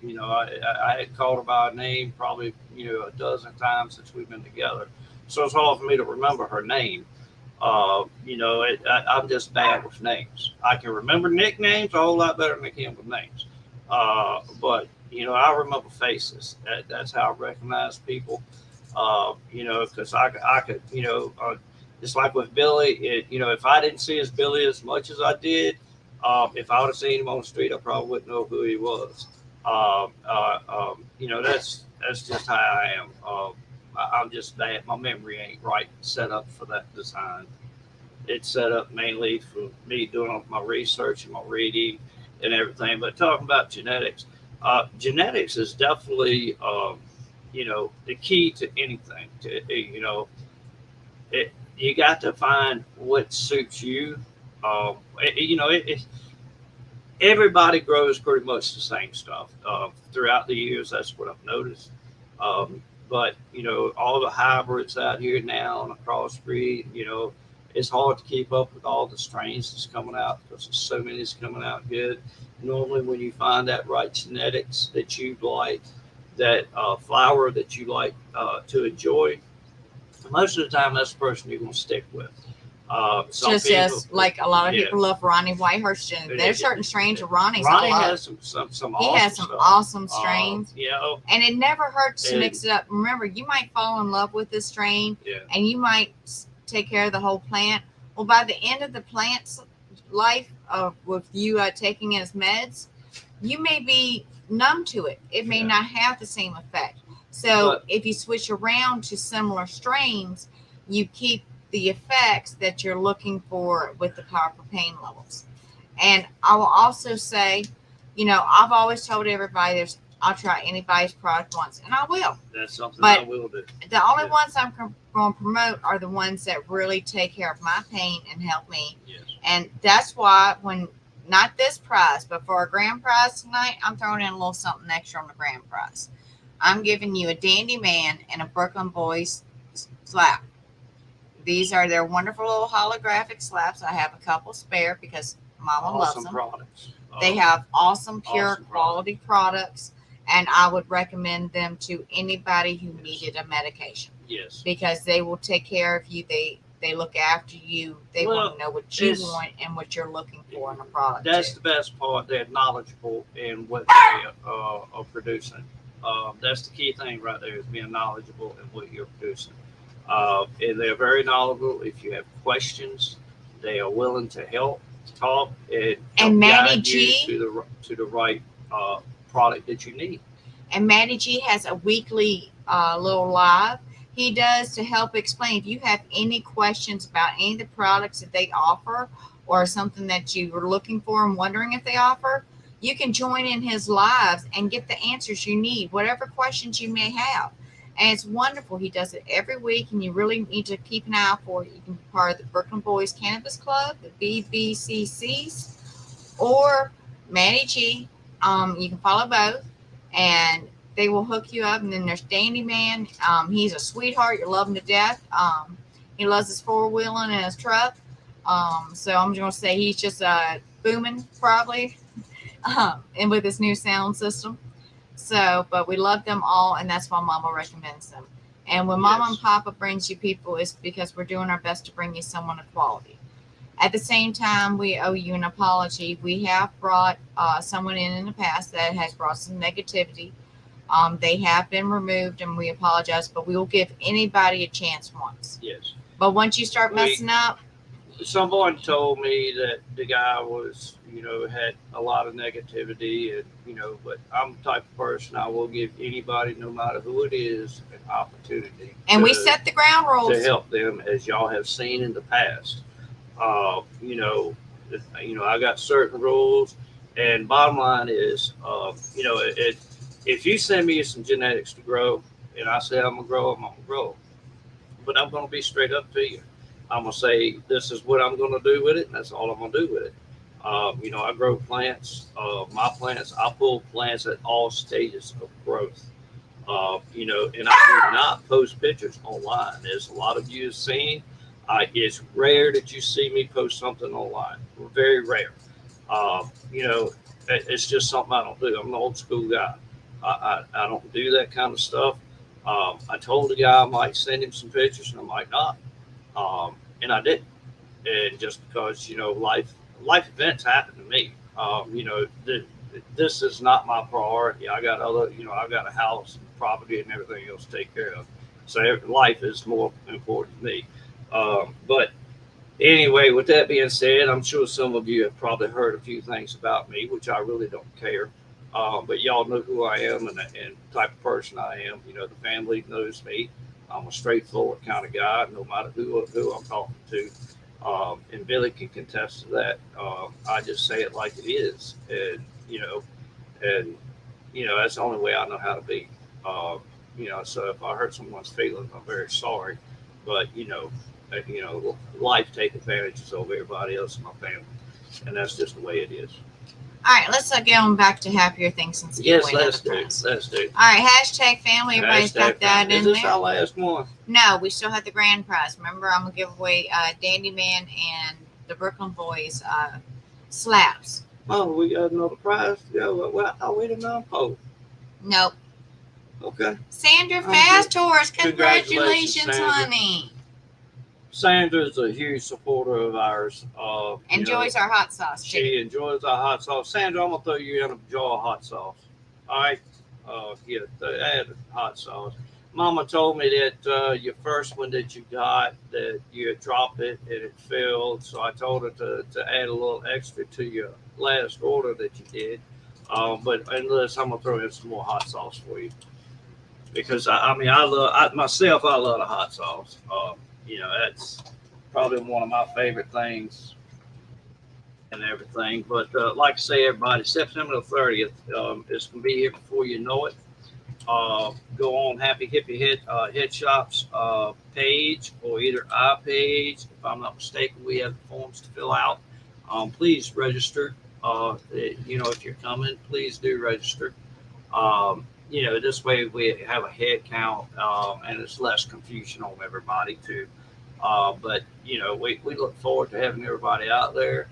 had called her by her name probably a dozen times since we've been together, so it's hard for me to remember her name. I'm just bad with names. I can remember nicknames a whole lot better than I can with names. But I remember faces. That's how I recognize people. Because I could, just like with Billy, if I didn't see his Billy as much as I did, if I would have seen him on the street, I probably wouldn't know who he was. That's just how I am. I'm just bad. My memory ain't right set up for that design. It's set up mainly for me doing my research and my reading and everything. But talking about genetics, genetics is definitely, the key to anything. You got to find what suits you. Everybody grows pretty much the same stuff throughout the years. That's what I've noticed. But all the hybrids out here now and a crossbreed, it's hard to keep up with all the strains that's coming out because there's so many that's coming out good. Normally, when you find that right genetics that you like, that flower that you like to enjoy, most of the time that's the person you're going to stick with. Just as like a lot of people love Ronnie Whitehurst. There's certain strains of Ronnie's. Ronnie has some he awesome has some stuff. awesome strains. And it never hurts to mix it up. Remember, you might fall in love with this strain, and you might take care of the whole plant. Well, by the end of the plant's life, with you taking its meds, you may be numb to it. It may not have the same effect. So if you switch around to similar strains, you keep the effects that you're looking for with the powerful pain levels. And I will also say, I've always told everybody I'll try anybody's product once, and I will. That's something I will do. The only ones I'm going to promote are the ones that really take care of my pain and help me. Yes. And that's why not this prize, but for a grand prize tonight, I'm throwing in a little something extra on the grand prize. I'm giving you a Dandy Man and a Brooklyn Boys slap. These are their wonderful little holographic slaps. I have a couple spare because Mama loves them. Products. They have awesome, pure Awesome quality products, and I would recommend them to anybody who needed a medication. Yes. Because they will take care of you. They look after you. They want to know what you want and what you're looking for in a product. That's the best part. They're knowledgeable in what they are producing. That's the key thing right there is being knowledgeable in what you're producing. And they're very knowledgeable. If you have questions, they are willing to help, talk, and Maddie guide G you to the right product that you need. And Maddie G has a weekly little live he does to help explain. If you have any questions about any of the products that they offer or something that you were looking for and wondering if they offer, you can join in his lives and get the answers you need, whatever questions you may have. And it's wonderful. He does it every week, and you really need to keep an eye out for it. You can be part of the Brooklyn Boys Cannabis Club, the BBCCs, or Maddie G. You can follow both, and they will hook you up. And then there's Dandy Man. He's a sweetheart. You love him to death. He loves his four-wheeling and his truck. So I'm going to say he's just booming, probably, and with his new sound system. So, but we love them all, and that's why Mama recommends them. And when Mama and Yes. Papa brings you people, it's because we're doing our best to bring you someone of quality. At the same time, we owe you an apology. We have brought someone in the past that has brought some negativity. They have been removed, and we apologize, but we will give anybody a chance once. Yes. But once you start messing up, Someone told me that the guy was, had a lot of negativity, and but I'm the type of person, I will give anybody, no matter who it is, an opportunity. and we set the ground to rules. help them, as y'all have seen in the past. I got certain rules, and bottom line is, if you send me some genetics to grow, and I say I'm gonna grow, I'm gonna grow, but I'm gonna be straight up to you. I'm gonna say this is what I'm gonna do with it, and that's all I'm gonna do with it. I grow plants. My plants, I pull plants at all stages of growth. And I do not post pictures online. As a lot of you have seen, it's rare that you see me post something online. Very rare. It's just something I don't do. I'm an old school guy. I don't do that kind of stuff. I told the guy I might send him some pictures, and I might not. And I didn't. And just because life events happen to me. This is not my priority. I got I got a house, and property, and everything else to take care of. So life is more important to me. But anyway, with that being said, I'm sure some of you have probably heard a few things about me, which I really don't care. But y'all know who I am and the type of person I am. The family knows me. I'm a straightforward kind of guy, no matter who I'm talking to. And Billy can contest to that. I just say it like it is, and that's the only way I know how to be. So if I hurt someone's feelings, I'm very sorry, but life take advantages over everybody else in my family, and that's just the way it is. All right, let's get on back to happier things since Yes, let's do. Let's do. All right, hashtag family. Everybody's got that in there. Is this there. our last one? No, we still have the grand prize. Remember, I'm gonna give away Dandy Man and the Brooklyn Boys slaps. Oh, we got another prize to go. Well, are we the non-poll? Nope. Okay. Sandra Fast Horse, congratulations, Congratulations, Sandra. honey. Sandra's a huge supporter of ours. Enjoys our hot sauce. Too. She enjoys our hot sauce. Sandra, I'm gonna throw you in a jar of hot sauce. All right. Add hot sauce. Mama told me that your first one that you got, that you had dropped it and it failed. So I told her to add a little extra to your last order that you did. But unless I'm gonna throw in some more hot sauce for you, because I love the hot sauce. That's probably one of my favorite things and everything. But like I say, everybody, September the 30th, it's gonna be here before you know it. Go on Happy Hippie Head Shops page, or either our page. If I'm not mistaken, we have forms to fill out. Please register. If you're coming, please do register. This way we have a head count, and it's less confusion on everybody too. But we look forward to having everybody out there.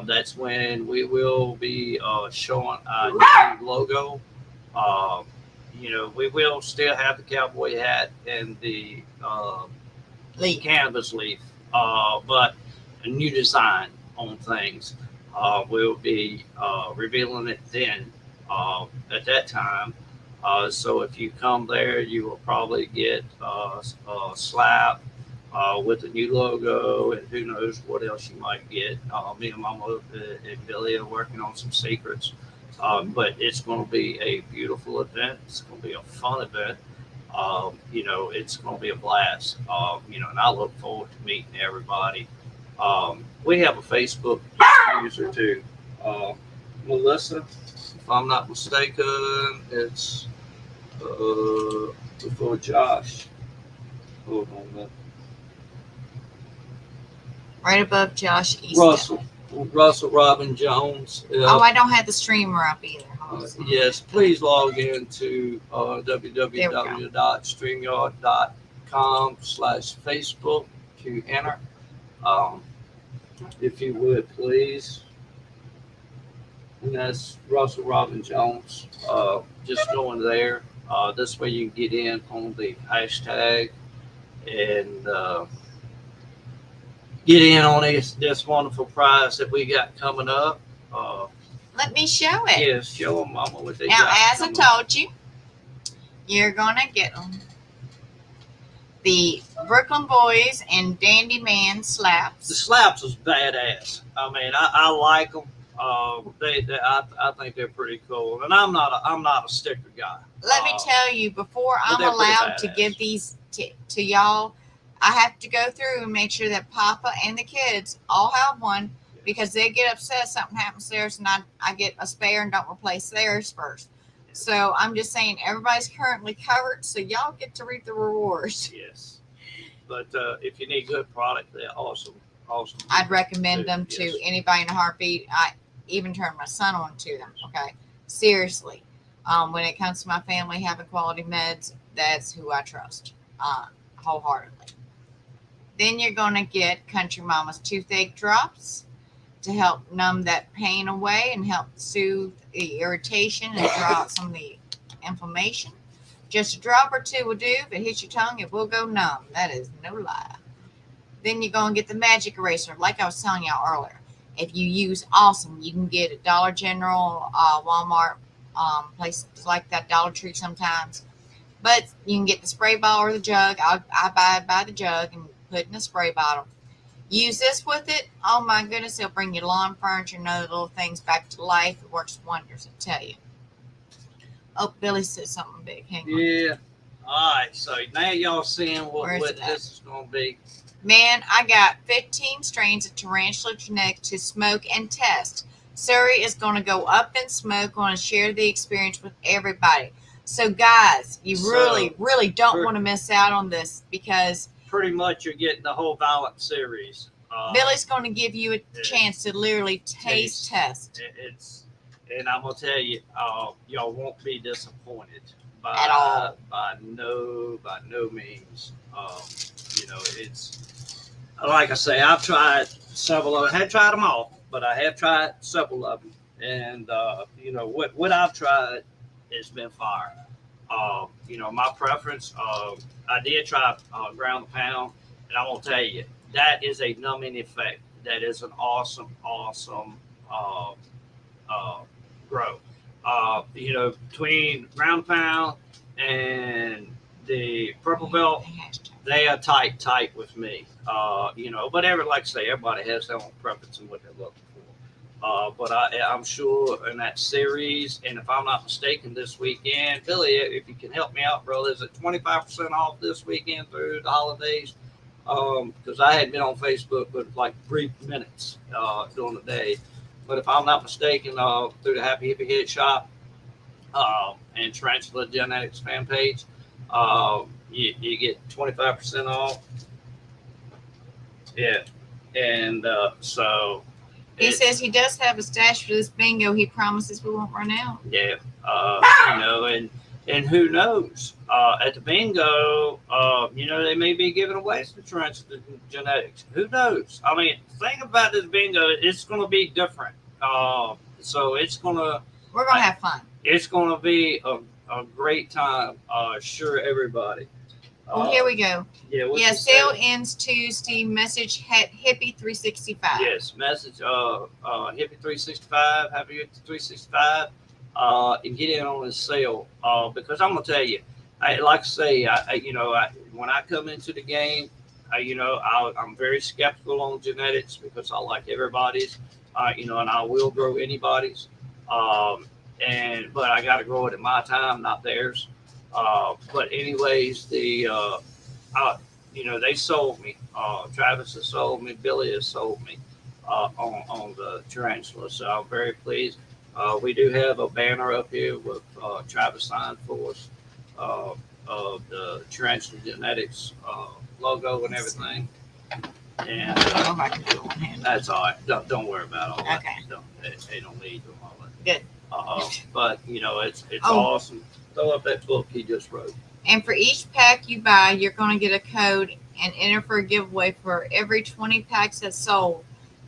That's when we will be showing our new logo. We will still have the cowboy hat and the canvas leaf, but a new design on things. We'll be revealing it then at that time. So if you come there, you will probably get a slab with the new logo, and who knows what else you might get. Me and Mama and Billy are working on some secrets. But it's going to be a beautiful event. It's going to be a fun event. It's going to be a blast. And I look forward to meeting everybody. We have a Facebook user too. Melissa, if I'm not mistaken, it's before Josh. Hold on a minute. Right above Josh Easton. Russell Robin Jones. I don't have the streamer up either. Yes, please log in to www.streamyard.com/Facebook to enter. If you would, please. and that's Russell Robin Jones. Just going there. This way you can get in on the hashtag and get in on this wonderful prize that we got coming up. Uh, Let me show it. yes, show them, Mama, what they Now, got. as I coming up. told you, you're gonna get them. The Brooklyn Boys and Dandy Man The slaps. slaps was badass. I mean, I like them. I think they're pretty cool. And I'm not a sticker guy. Let me tell you, before but I'm they're pretty allowed to badass. give these to y'all, I have to go through and make sure that Papa and the kids all have one, because they get upset if something happens to theirs and I get a spare and don't replace theirs first. So I'm just saying everybody's currently covered, so y'all get to reap the rewards. Yes. But if you need good product, they're awesome. Awesome. I'd recommend them to Yes. anybody in a heartbeat. I even turned my son on to them. Okay, seriously. When it comes to my family having quality meds, that's who I trust wholeheartedly. Then you're gonna get Country Mama's toothache drops to help numb that pain away and help soothe the irritation and draw out some of the inflammation. Just a drop or two will do. If it hits your tongue, it will go numb. That is no lie. Then you're going to get the magic eraser. Like I was telling y'all earlier, if you use Awesome, you can get a Dollar General, Walmart, places like that, Dollar Tree sometimes. But you can get the spray bottle or the jug. I buy the jug and put it in a spray bottle. Use this with it. Oh my goodness, it'll bring your lawn furniture and other little things back to life. It works wonders, I tell you. Oh, Billy said something big. Hang on. Yeah. All right. So now y'all seeing Where what is it at? this is going to be. Man, I got 15 strains of Tarantula Genetics to smoke and test. Surrey is going to go up in smoke, going to share the experience with everybody. So, guys, you really don't want to miss out on this, because Pretty much you're getting the whole Violent series. Billy's going to give you a Yeah. chance to literally taste test. And I'm gonna tell you, y'all won't be disappointed At all. by no means. It's like I say, I've tried several of them. I had tried them all, but I have tried several of them, and what I've tried has been fire. My preference. I did try ground the pound, and I'm gonna tell you that is a numbing effect. That is an awesome grow. Between ground pound and the purple belt, they are tight with me. But like I say, everybody has their own preference and what they're looking for. But I'm sure in that series, and if I'm not mistaken, this weekend, Billy, if you can help me out, bro, is it 25% off this weekend through the holidays? Because I had been on Facebook but like 3 minutes during the day. But if I'm not mistaken, through the Happy Hippie Head Shop and Tarantula Genetics fan page, you get 25% off. Yeah, and so He says he does have a stash for this bingo. He promises we won't run out. yeah, and who knows? At the bingo, they may be giving away some Tarantula Genetics. Who knows? I mean, the thing about this bingo, it's going to be different. So We're going to have fun. it's going to be a great time. Sure, everybody. Well, here we go. Yeah. Yeah, sale ends Tuesday. Message Hippie 365. Yes, message Hippie 365, Happy Hippie 365, and get in on this sale. Because I'm gonna tell you, like I say, when I come into the game, I'm very skeptical on genetics because I like everybody's, and I will grow anybody's, but I got to grow it at my time, not theirs. But anyways, they sold me. Travis has sold me. Billy has sold me on the Tarantula. So I'm very pleased. We do have a banner up here with Travis signed for us of the Tarantula Genetics logo and everything. And that's all right. Don't worry about all that. Okay. They don't need them all that. Good. But it's awesome. Throw up that book he just wrote. And for each pack you buy, you're going to get a code and enter for a giveaway for every 20 packs that's sold.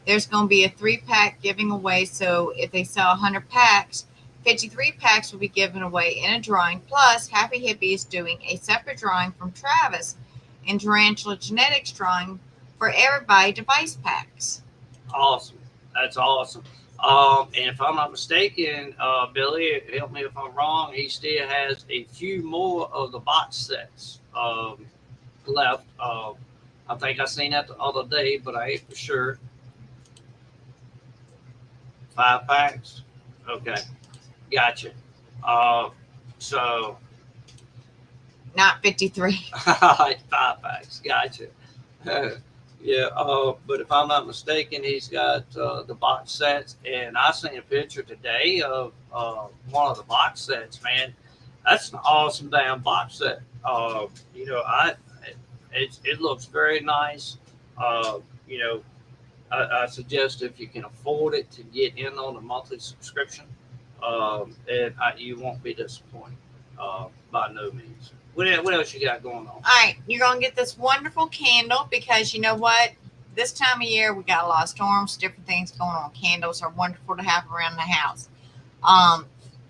There's going to be a 3-pack giving away. So if they sell 100 packs, 53 packs will be given away in a drawing. Plus, Happy Hippie is doing a separate drawing from Travis and Tarantula Genetics drawing for everybody device packs. Awesome. That's awesome. And if I'm not mistaken, Billy, help me if I'm wrong, he still has a few more of the box sets left. I think I seen that the other day, but I ain't for sure. 5 packs? Okay. Gotcha. So Not 53. 5 packs. Gotcha. Yeah, but if I'm not mistaken, he's got the box sets, and I seen a picture today of one of the box sets. Man, that's an awesome damn box set. You know, it looks very nice. You know, I suggest if you can afford it to get in on a monthly subscription, and you won't be disappointed by no means. What else you got going on? All right, you're going to get this wonderful candle because you know what? This time of year, we got a lot of storms, different things going on. Candles are wonderful to have around the house. I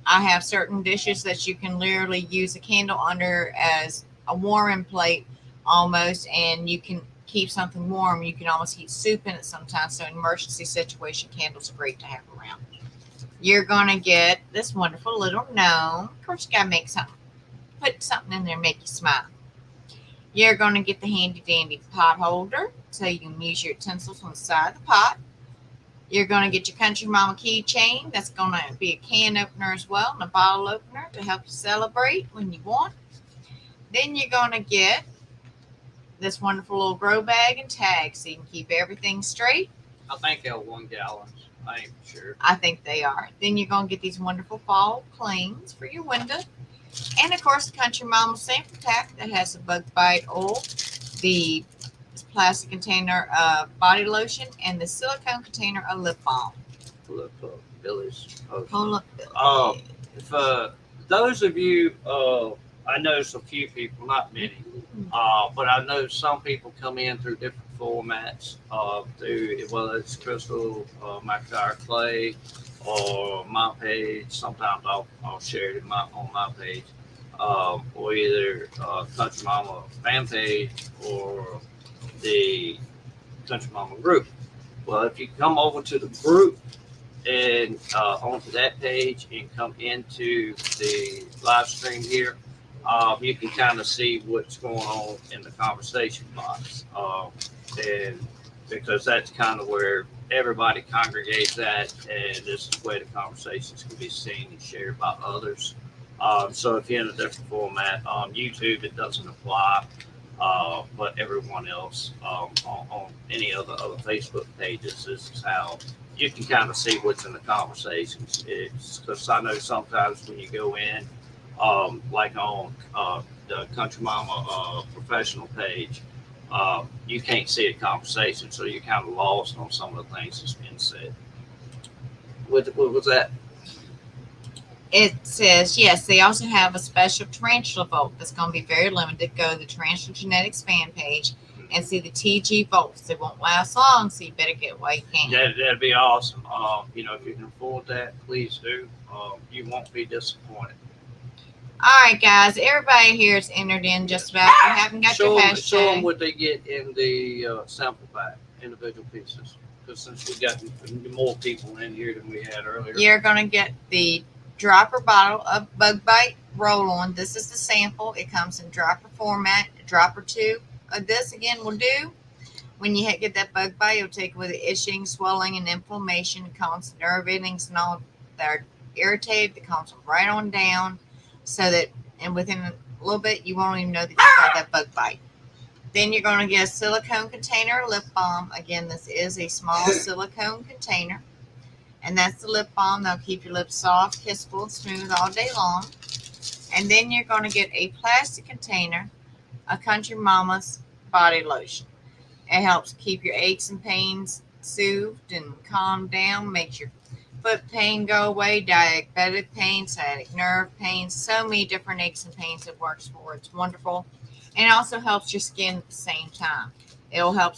have certain dishes that you can literally use a candle under as a warming plate almost, and you can keep something warm. You can almost heat soup in it sometimes. So, in emergency situation, candles are great to have around. You're going to get this wonderful little gnome. Of course, you got to make something. Put something in there and make you smile. You're going to get the handy dandy pot holder so you can use your utensils on the side of the pot. You're going to get your Country Mama keychain. That's going to be a can opener as well and a bottle opener to help you celebrate when you want. Then you're going to get this wonderful little grow bag and tag so you can keep everything straight. I think they're 1 gallons. I ain't sure. I think they are. Then you're going to get these wonderful fall cleans for your window. And of course, the Country Mama sample pack that has the bug bite oil, the plastic container of body lotion, and the silicone container of lip balm. Pull up Billy's. Pull up Billy. If those of you, I know a few people, not many, but I know some people come in through different formats. Through whether it's Crystal, McIntyre Clay, or my page. Sometimes I'll share it on my page, or either Country Mama fan page or the Country Mama group. Well, if you come over to the group and onto that page and come into the live stream here, you can kind of see what's going on in the conversation box, and because that's kind of where everybody congregates at, and this is where the conversations can be seen and shared by others. So if you're in a different format, YouTube, it doesn't apply, but everyone else on any other Facebook pages, this is how you can kind of see what's in the conversations. It's because I know sometimes when you go in, like on the Country Mama professional page, you can't see a conversation, so you're kind of lost on some of the things that's being said. What was that? It says, yes, they also have a special tarantula vault that's going to be very limited. Go to the Tarantula Genetics fan page and see the TG vaults. They won't last long, so you better get while you can. That'd be awesome. You know, if you can afford that, please do. You won't be disappointed. All right, guys. Everybody here is entered in just about. If you haven't got your hashtag. Show them what they get in the sample pack, individual pieces. Because since we got more people in here than we had earlier. You're going to get the dropper bottle of Bug Bite Roll-On. This is the sample. It comes in dropper format. Dropper 2 of this, again, will do. When you get that bug bite, you'll take it with the itching, swelling, and inflammation. It calms the nerve endings and all that are irritated. It calms them right on down. So that, and within a little bit, you won't even know that you got that bug bite. Then you're going to get a silicone container lip balm. Again, this is a small silicone container. And that's the lip balm. That'll keep your lips soft, kissable, and smooth all day long. And then you're going to get a plastic container, a Country Mama's body lotion. It helps keep your aches and pains soothed and calmed down, makes your foot pain go away, diabetic pain, sciatic nerve pain, so many different aches and pains it works for. It's wonderful. And it also helps your skin at the same time. It'll help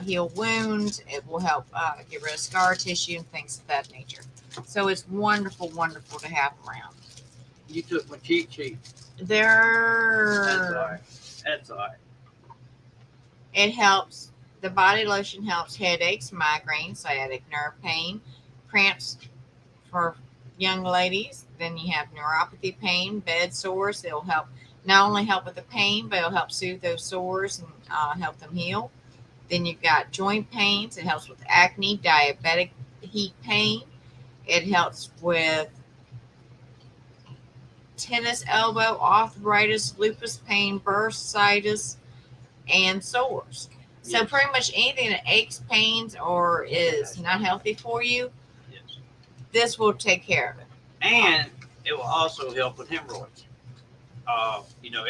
heal wounds. It will help get rid of scar tissue and things of that nature. So it's wonderful, wonderful to have around. You took my cheat sheet. That's all They're right. That's all right. It helps. The body lotion helps headaches, migraines, sciatic nerve pain, cramps for young ladies. Then you have neuropathy pain, bed sores. It'll help not only help with the pain, but it'll help soothe those sores and help them heal. Then you've got joint pains. It helps with acne, diabetic heat pain. It helps with tennis elbow, arthritis, lupus pain, bursitis, and sores. So Yes. pretty much anything that aches, pains, or is not healthy for you, Yes. this will take care of it. And it will also help with hemorrhoids.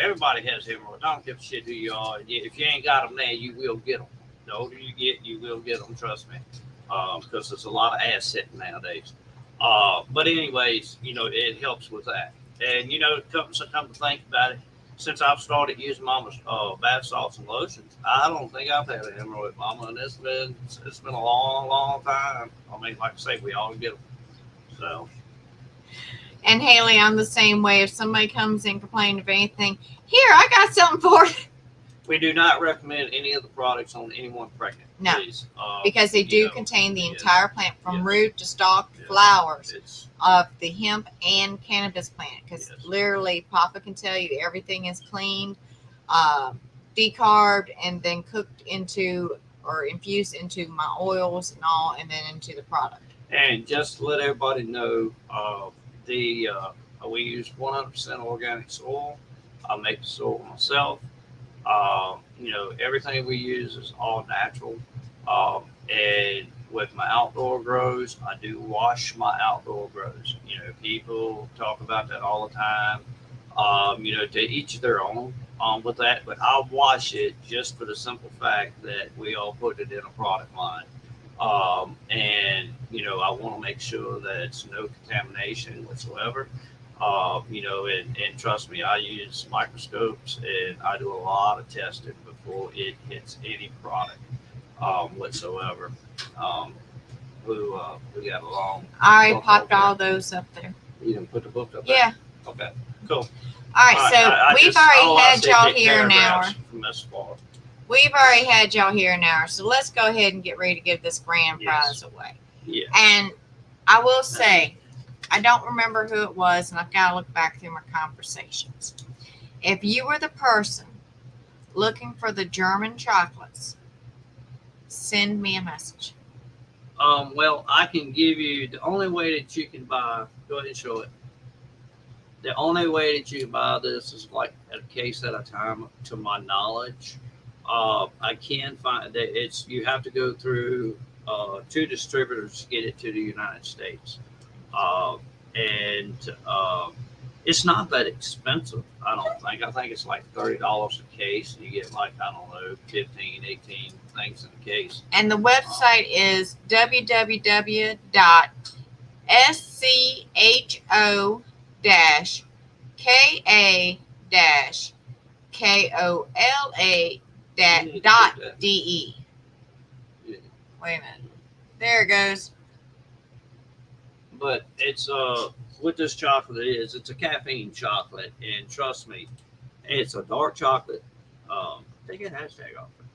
Everybody has hemorrhoids. I don't give a shit who you are. If you ain't got them now, you will get them. The older you get, you will get them. Trust me, because there's a lot of ass sitting nowadays. But anyways, it helps with that. And come to think about it, since I've started using Mama's bath salts and lotions, I don't think I've had a hemorrhoid, Mama, and it's been a long, long time. I mean, like I say, we all get them. So. And Haley, I'm the same way. If somebody comes in complaining of anything, here, I got something for you. We do not recommend any of the products on anyone pregnant. No, please. Because they do contain the yes, entire plant from yes, root to stalk to yes, flowers It's of the hemp and cannabis plant. Because Yes. literally, Papa can tell you everything is cleaned, decarbed, and then cooked into or infused into my oils and all, and then into the product. and just to let everybody know, we use 100% organic soil. I make the soil myself. Everything we use is all natural. And with my outdoor grows, I do wash my outdoor grows. People talk about that all the time. To each their own with that, but I wash it just for the simple fact that we all put it in a product line. And I want to make sure that it's no contamination whatsoever. And trust me, I use microscopes and I do a lot of testing before it hits any product whatsoever. We got a long. I book popped over all those up there. there. You didn't put the book up there? Yeah. Okay. Cool. All right. So we've already had y'all here an hour. From this far. We've already had y'all here an hour. So let's go ahead and get ready to give this grand prize away. Yeah. And I will say, I don't remember who it was, and I've got to look back through my conversations. If you were the person looking for the German chocolates, send me a message. Well, I can give you the only way that you can buy. Go ahead and show it. The only way that you can buy this is like a case at a time, to my knowledge. I can find that you have to go through 2 distributors to get it to the United States. And it's not that expensive, I don't think. I think it's like $30 a case, and you get 15, 18 things in a case. And the website is www.scho-kola.de. Yeah. Wait a minute. There it goes. But it's what this chocolate is. It's a caffeine chocolate, and trust me, it's a dark chocolate. Take a hashtag off it.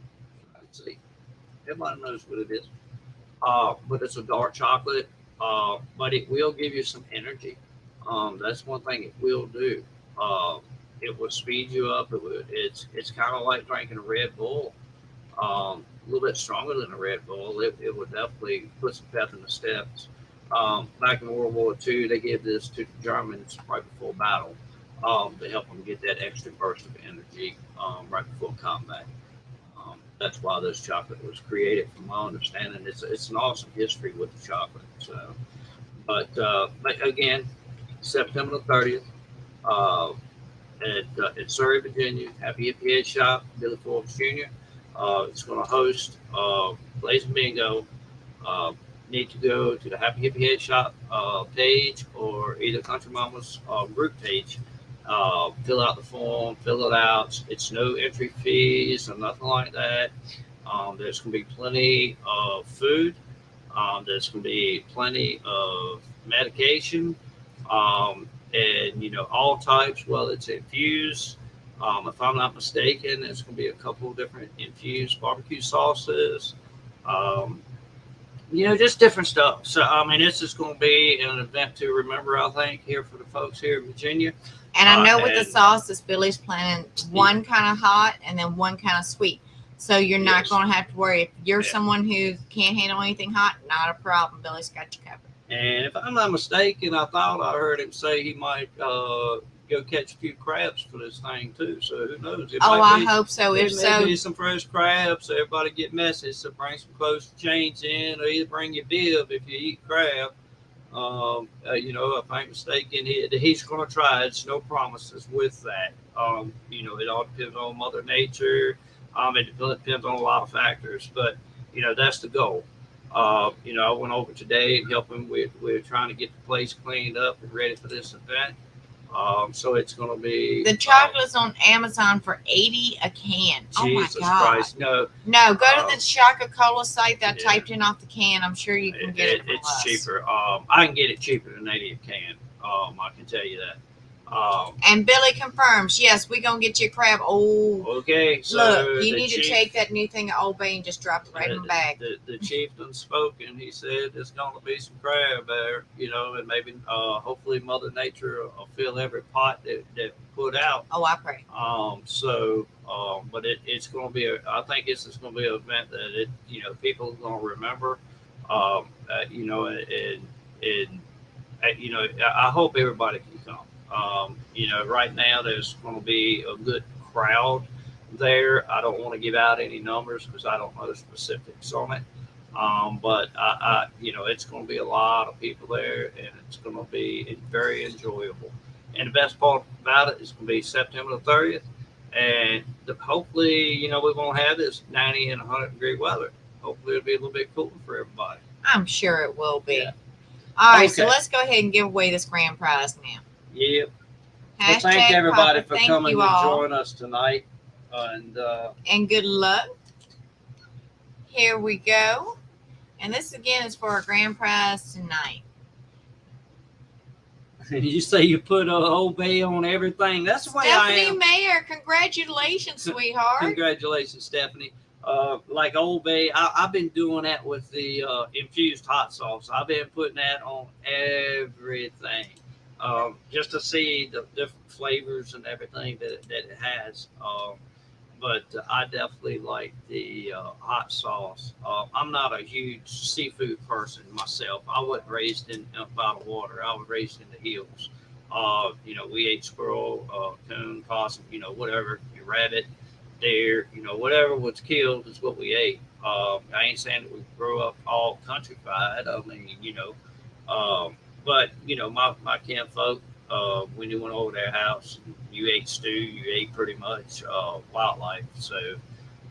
Let's see. Everybody knows what it is. But it's a dark chocolate. But it will give you some energy. That's one thing it will do. It will speed you up. It's kind of like drinking a Red Bull. A little bit stronger than a Red Bull. It would definitely put some pep in the steps. Back in World War II, they gave this to the Germans right before battle to help them get that extra burst of energy right before combat. That's why this chocolate was created, from my understanding. It's an awesome history with the chocolate. So, but again, September the 30th at Surrey, Virginia, Happy Hippie Head Shop, Billy Forbes Jr. It's going to host Blazing Bingo. Need to go to the Happy Hippie Head Shop page, or either Country Mama's group page. Fill out the form, fill it out. It's no entry fees or nothing like that. There's going to be plenty of food. There's going to be plenty of medication, and all types. Well, it's infused. If I'm not mistaken, there's going to be a couple of different infused barbecue sauces. Um, just different stuff. So, I mean, this is going to be an event to remember, I think, here for the folks here in Virginia. And I know with the and- sauces, Billy's planning one kind of hot and then one kind of sweet. So you're not Yes. going to have to worry. If you're Yeah. someone who can't handle anything hot, not a problem. Billy's got you covered. And if I'm not mistaken, I thought I heard him say he might go catch a few crabs for this thing too. So who knows? It Oh, might I be, hope so. There If may so, be some fresh crabs, so everybody get messy. So bring some close chains in, or either bring your bib if you eat crab. If I'm mistaken, he's going to try. It's no promises with that. It all depends on Mother Nature. It depends on a lot of factors, but that's the goal. I went over today and helped him with trying to get the place cleaned up and ready for this event. So it's going to be the chocolate's on Amazon for $80 a can. Jesus Oh my God. Christ, no, No, go to the Shaka Cola site that I yeah. typed in off the can. I'm sure you can get it from it's us. cheaper. I can get it cheaper than 80 a can. I can tell you that. And Billy confirms, yes, we're going to get you a crab. Oh, Okay, so look, you the need to chief- take that new thing at Old Bay and just drop it right in the bag. The chieftain spoken. He said there's going to be some crab there, and maybe hopefully Mother Nature will fill every pot that put out. Oh, I pray. But it's going to be. I think this is going to be an event that people are going to remember. I hope everybody can come. Right now there's going to be a good crowd there. I don't want to give out any numbers because I don't know the specifics on it. But it's going to be a lot of people there, and it's going to be very enjoyable. And the best part about it is going to be September the 30th, and hopefully, we're going to have this 90 and 100 degree weather. Hopefully, it'll be a little bit cooler for everybody. I'm sure it will be. Yeah. All right, so Okay. let's go ahead and give away this grand prize now. Yep. Well, thank Hashtag everybody Papa, for thank coming you to all, join us tonight. And and good luck. Here we go. And this again is for our grand prize tonight. you say you put Old Bay on everything. That's the way I Stephanie am. Mayer, congratulations, sweetheart. Congratulations, Stephanie. Like Old Bay, I've been doing that with the infused hot sauce. I've been putting that on everything, just to see the different flavors and everything that it has. But I definitely like the hot sauce. I'm not a huge seafood person myself. I wasn't raised by the water. I was raised in the hills. We ate squirrel, coon, possum, whatever, rabbit, deer, whatever was killed is what we ate. I ain't saying that we grew up all countrified. I mean, but my kinfolk, when you went over their house, you ate stew, you ate pretty much wildlife. So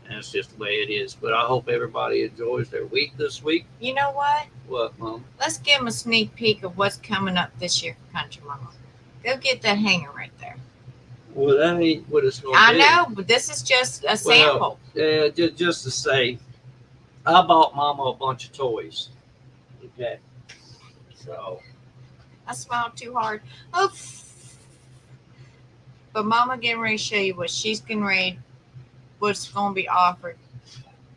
that's just the way it is. But I hope everybody enjoys their week this week. You know what? What, Mom? Let's give them a sneak peek of what's coming up this year for Country Mama. Go get that hanger right there. Well, that ain't what it's going to I be. know, but this is just a sample. Yeah, just to say, I bought Mama a bunch of toys. Okay. So, I smiled too hard. Oh, but Mama getting ready to show you what she's getting ready, what's going to be offered.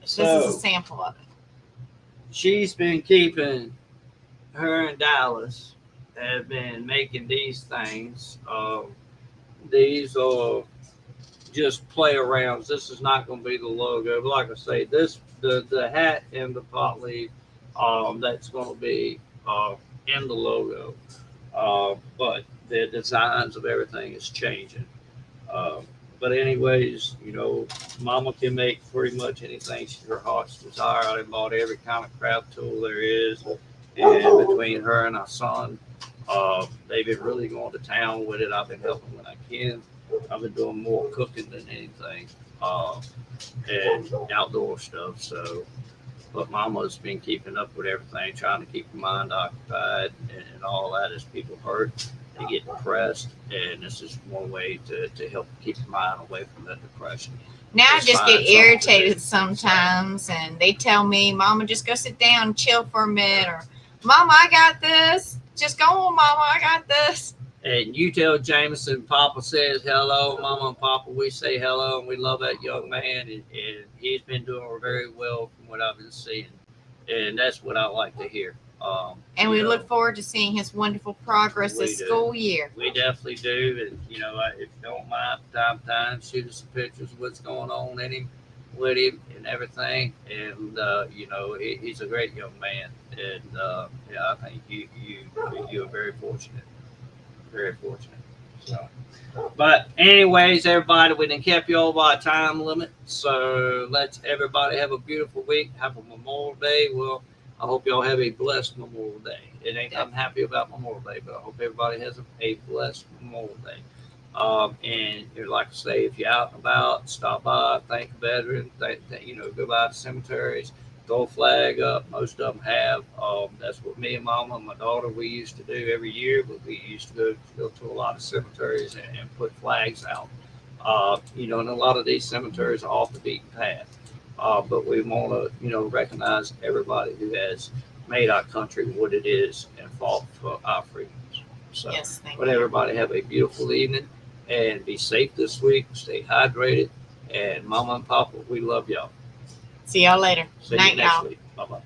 This is a sample of it. she's been keeping, her and Dallas have been making these things. These are just play arounds. This is not going to be the logo. But like I say, the hat and the pot leaf, that's going to be in the logo. But the designs of everything is changing. But anyways, Mama can make pretty much anything her heart's desire. I done bought every kind of craft tool there is. And between her and our son, they've been really going to town with it. I've been helping when I can. I've been doing more cooking than anything, and outdoor stuff. So, but Mama's been keeping up with everything, trying to keep her mind occupied and all that as people hurt. they get depressed, and this is one way to help keep your mind away from that depression. Now I Just just find get something to do. irritated sometimes, and they tell me, "Mama, just go sit down and chill for a minute," or "Mama, I got this. Just go on, Mama, I got this." And you tell Jameson, Papa says hello, Mama and Papa, we say hello, and we love that young man, and he's been doing very well from what I've been seeing, and that's what I like to hear. And you we know, look forward to seeing his wonderful progress We this do. school year. We definitely do, and if you don't mind, time to time, shoot us some pictures of what's going on in him, with him, and everything. And he's a great young man, and I think you're very fortunate, very fortunate. So, but anyways, everybody, we done kept you over our time limit, so let's everybody have a beautiful week. Have a Memorial Day. Well, I hope y'all have a blessed Memorial Day. I'm happy about Memorial Day, but I hope everybody has a blessed Memorial Day. And like I say, if you're out and about, stop by, thank a veteran, go by the cemeteries, throw a flag up. Most of them have. That's what me and Mama and my daughter, we used to do every year, but we used to go to a lot of cemeteries and put flags out. And a lot of these cemeteries are off the beaten path. But we want to, recognize everybody who has made our country what it is and fought for our freedoms. So, Yes, thank but you. everybody have a beautiful evening and be safe this week. Stay hydrated. And Mama and Papa, we love y'all. See y'all later. See Night, you next y'all. week. Bye-bye.